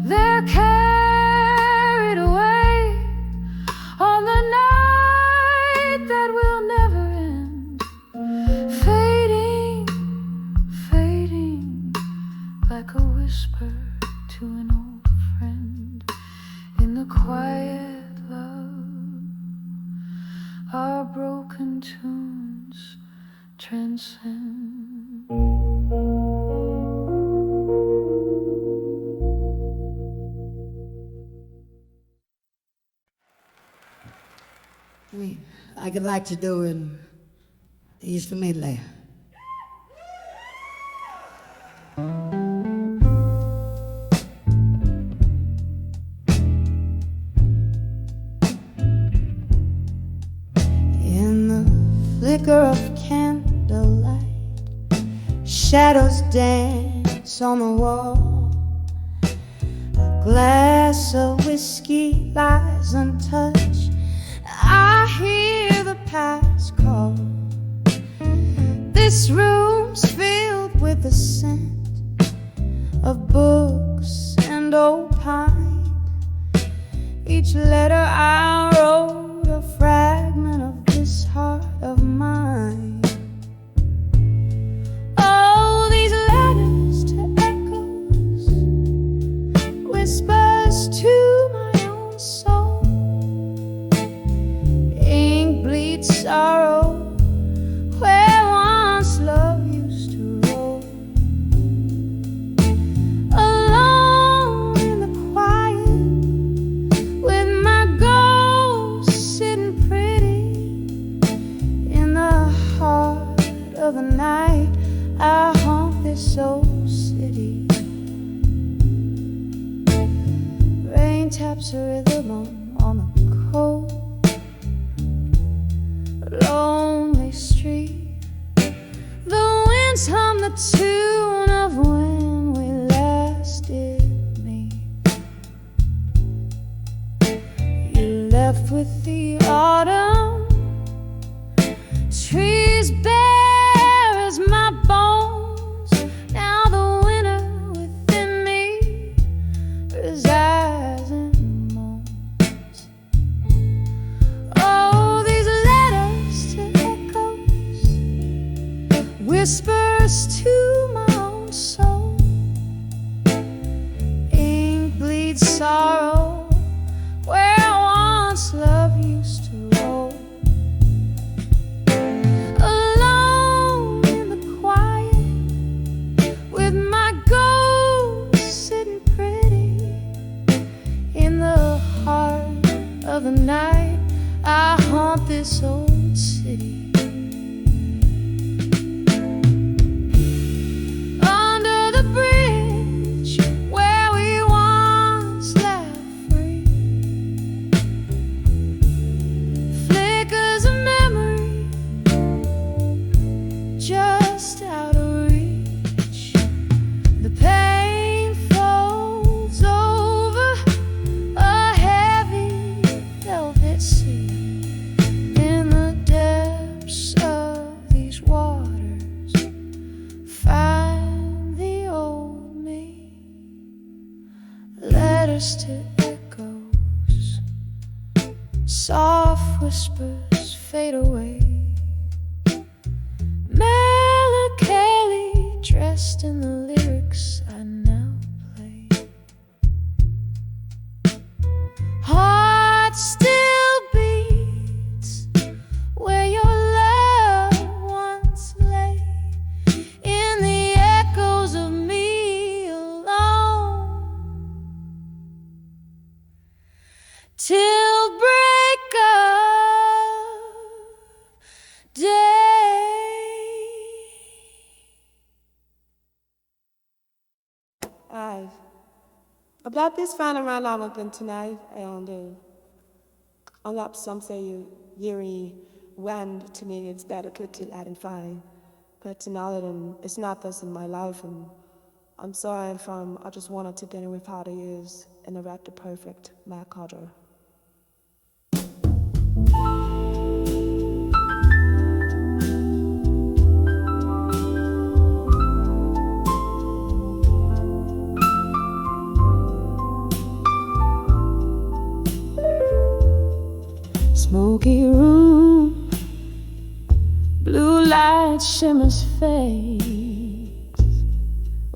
They're carried away on the night that will never end, fading like a whisper to an old friend. In the quiet love, our broken tunes transcend. I'd like to do in the Easter medley. In the flicker of candlelight, shadows dance on the wall. A glass of whiskey lies untouched. I hear the past call. This room's filled with the scent of books and old pine. Each letter I wrote a fragment of this heart of mine. Oh, these letters to echoes, whispers to my own soul. Ink bleeds sorrow where once love used to roll. Alone in the quiet with my ghost sitting pretty in the heart of the night, I haunt this old city. Rain taps a rhythm on the cold lonely street. The winds hum the tune of when we last did meet. left with the autumn. Trees bare as my bones. Now the winter within me resides and moans. Oh, these letters to echoes, whispers to my own soul. Ink bleeds sorrow where once love used to roll. Alone in the quiet, with my ghost sitting pretty in the heart of the night, I haunt this old city. Under the bridge where we once laughed free, flickers of memory just out of reach. The pain folds over a heavy velvet sea. In the depths of these waters, find the old me. Letters to echoes, soft whispers fade away. Melancholy dressed in the lyrics I now play. Heart still beats where your love once lay, in the echoes of me alone, till break of day. About this final round I'm open tonight, and unlike some say Yuri went to me, it's better good to add and find. But tonight it's not this in my life, and I'm sorry if I just wanted to dinner with how to use and write the perfect Mac order. Smoky room, blue light shimmers face.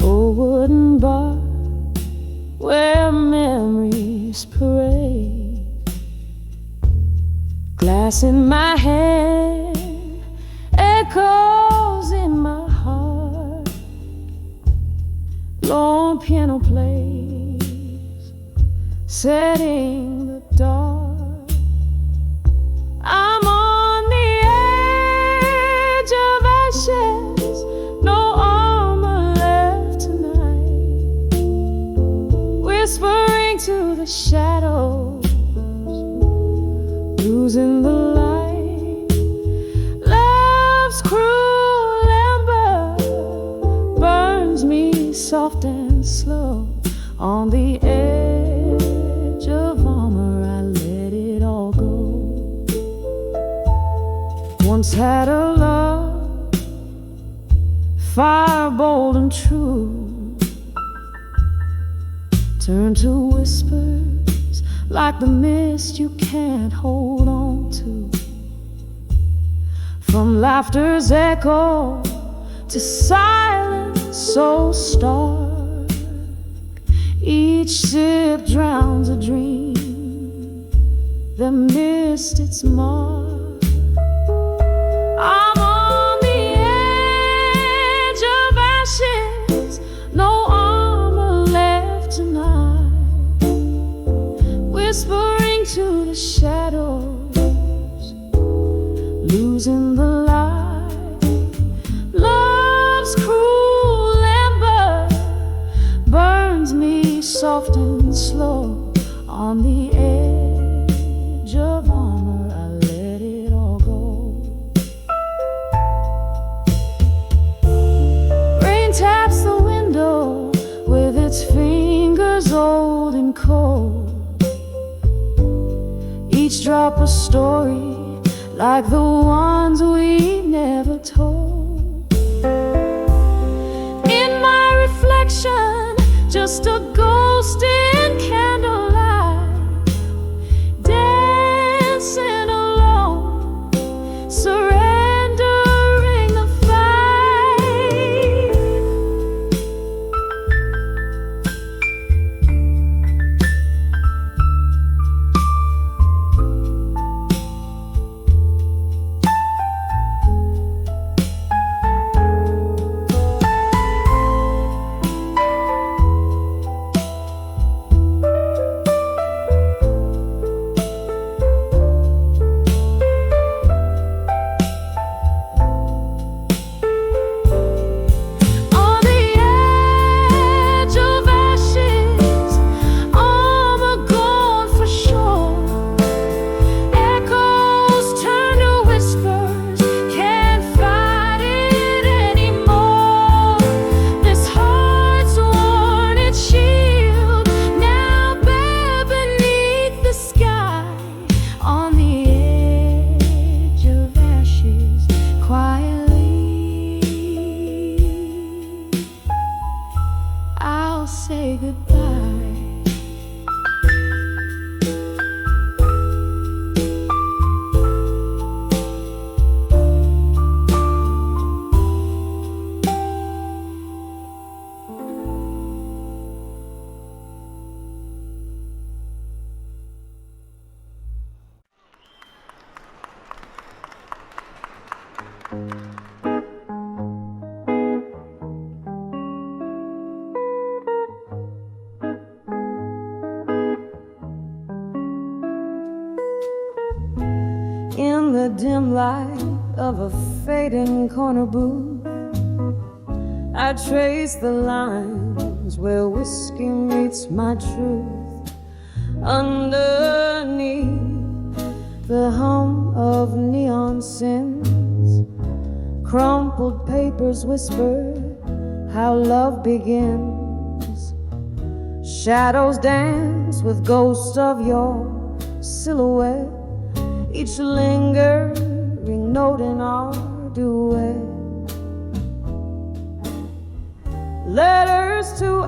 Old wooden bar where memories parade. Glass in my hand, echoes in my heart. Lone piano plays, setting the dark. I'm on the edge of ashes, no armor left tonight. Whispering to the shadows, losing the light. Love's cruel ember burns me soft and slow. On the edge of armor, I let it all go. Once had a love, fire bold and true, turned to whispers like the mist you can't hold on to. From laughter's echo to silence so stark, each sip drowns a dream that missed its mark. I'm on the edge of ashes, no armor left tonight. Whispering to the shadows, losing the light. Love's cruel ember burns me soft and slow. On the edge of armor, I let it all go. Rain taps the window with its fingers old and cold. Each each drop a story like the ones we never told. In my reflection, just a ghost in candlelight, dancing alone, surrendering the fight. Say goodbye. In the dim light of a fading corner booth, I trace the lines where whiskey meets my truth. Underneath the hum of neon sins, crumpled papers whisper how love begins. Shadows dance with ghosts of your silhouette, each lingering note in our duet. Letters to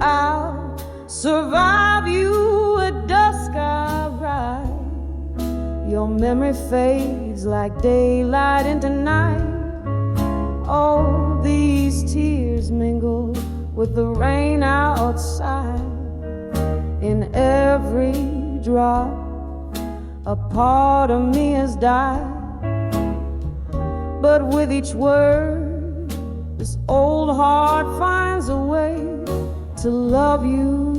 survive you at dusk I write. Your memory fades like daylight into night. Oh, these tears mingle with the rain outside. In every drop a part of me has died. But with each word, this old heart finds a way to love you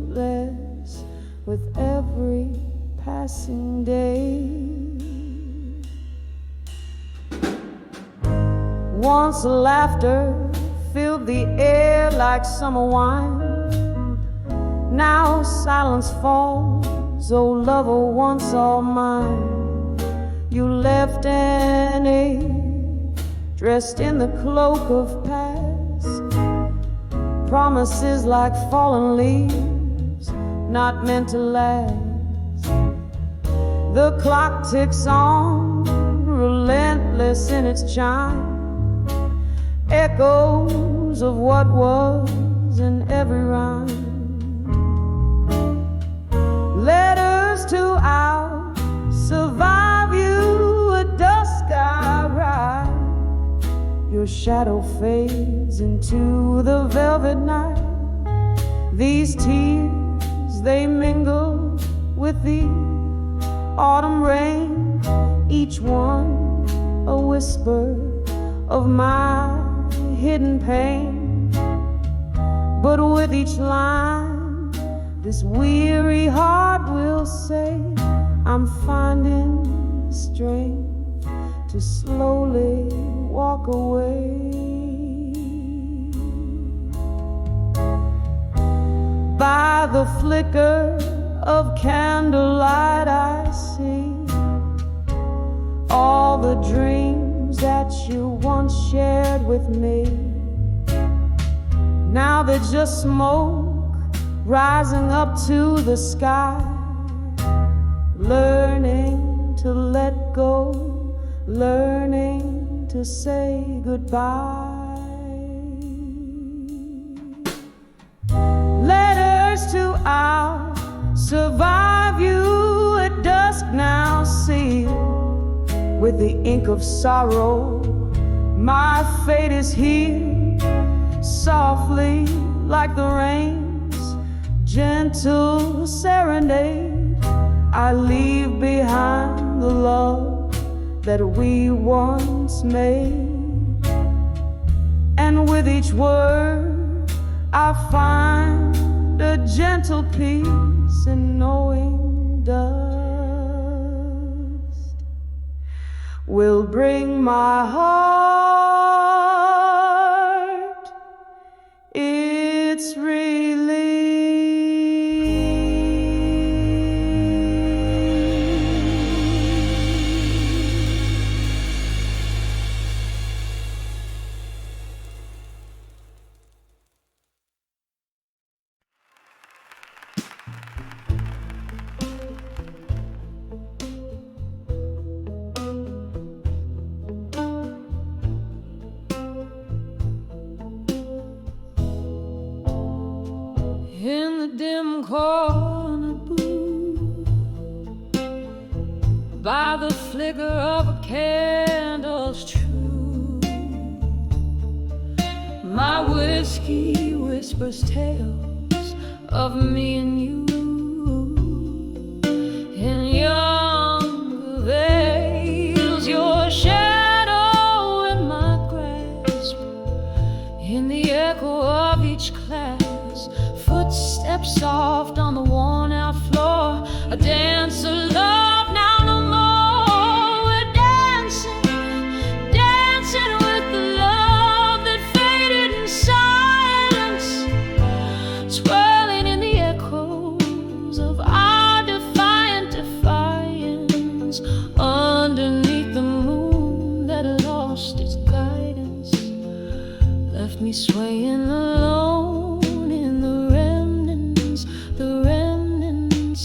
less with every passing day. Once laughter filled the air like summer wine. Now silence falls, oh lover once all mine. You left an age dressed in the cloak of past, promises like fallen leaves, not meant to last. The clock ticks on, relentless in its chime, echoes of what was in every rhyme. Letters to survive you at dusk I ride. Your shadow fades into the velvet night. These tears, they mingle with the autumn rain, each one a whisper of my hidden pain. But with each line, this weary heart will say, I'm finding strength to slowly walk away. By the flicker of candlelight I see all the dreams that you once shared with me. Now they're just smoke rising up to the sky, learning to let go, learning to say goodbye. Letters to I'll survive you at dusk now sealed with the ink of sorrow. My fate is here, softly like the rain's gentle serenade. I leave behind the love that we once made, and with each word I find a gentle peace in knowing dust will bring my heart its relief. In the dim corner booth, by the flicker of a candle's true, my whiskey whispers tales of me and you. In younger veils, your shadow in my grasp, in the echo of each class, footsteps soft on the worn-out floor, a dance of love now no more. We're dancing, dancing with the love that faded in silence, swirling in the echoes of our defiant defiance, underneath the moon that lost its guidance, left me swaying alone.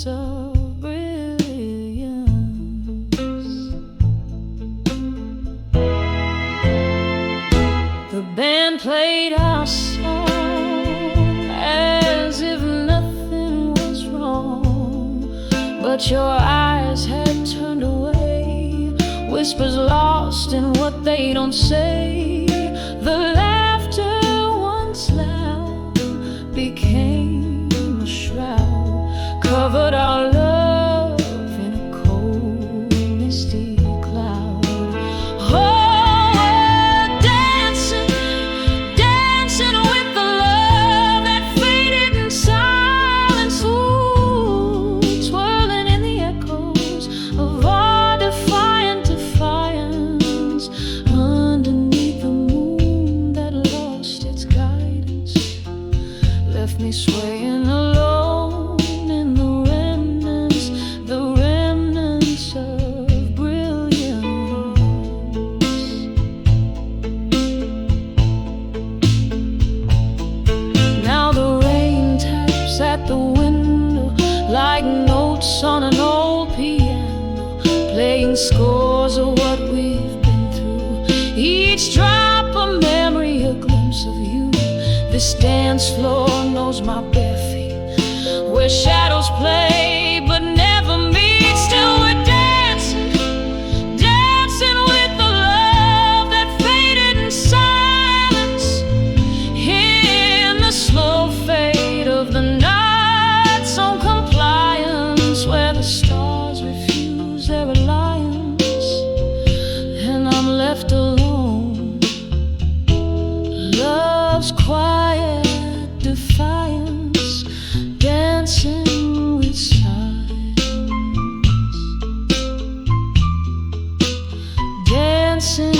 Of brilliance, the band played our song as if nothing was wrong, but your eyes had turned away, whispers lost in what they don't say. The laughter once loud became a shroud, covered our love in a cold, misty cloud. Oh, we're dancing, dancing with the love that faded in silence, ooh, swirling in the echoes of our defiant defiance, underneath the moon that lost its guidance, left me swaying alone. On an old piano, playing scores of what we've been through, each drop a memory, a glimpse of you. This dance floor knows my bare feet, where shadows play but never meet. Still we're dancing, dancing with the love that faded in silence, in the slow fade of the night. Where the stars refuse their alliance, and I'm left alone. Love's quiet defiance, dancing with silence, dancing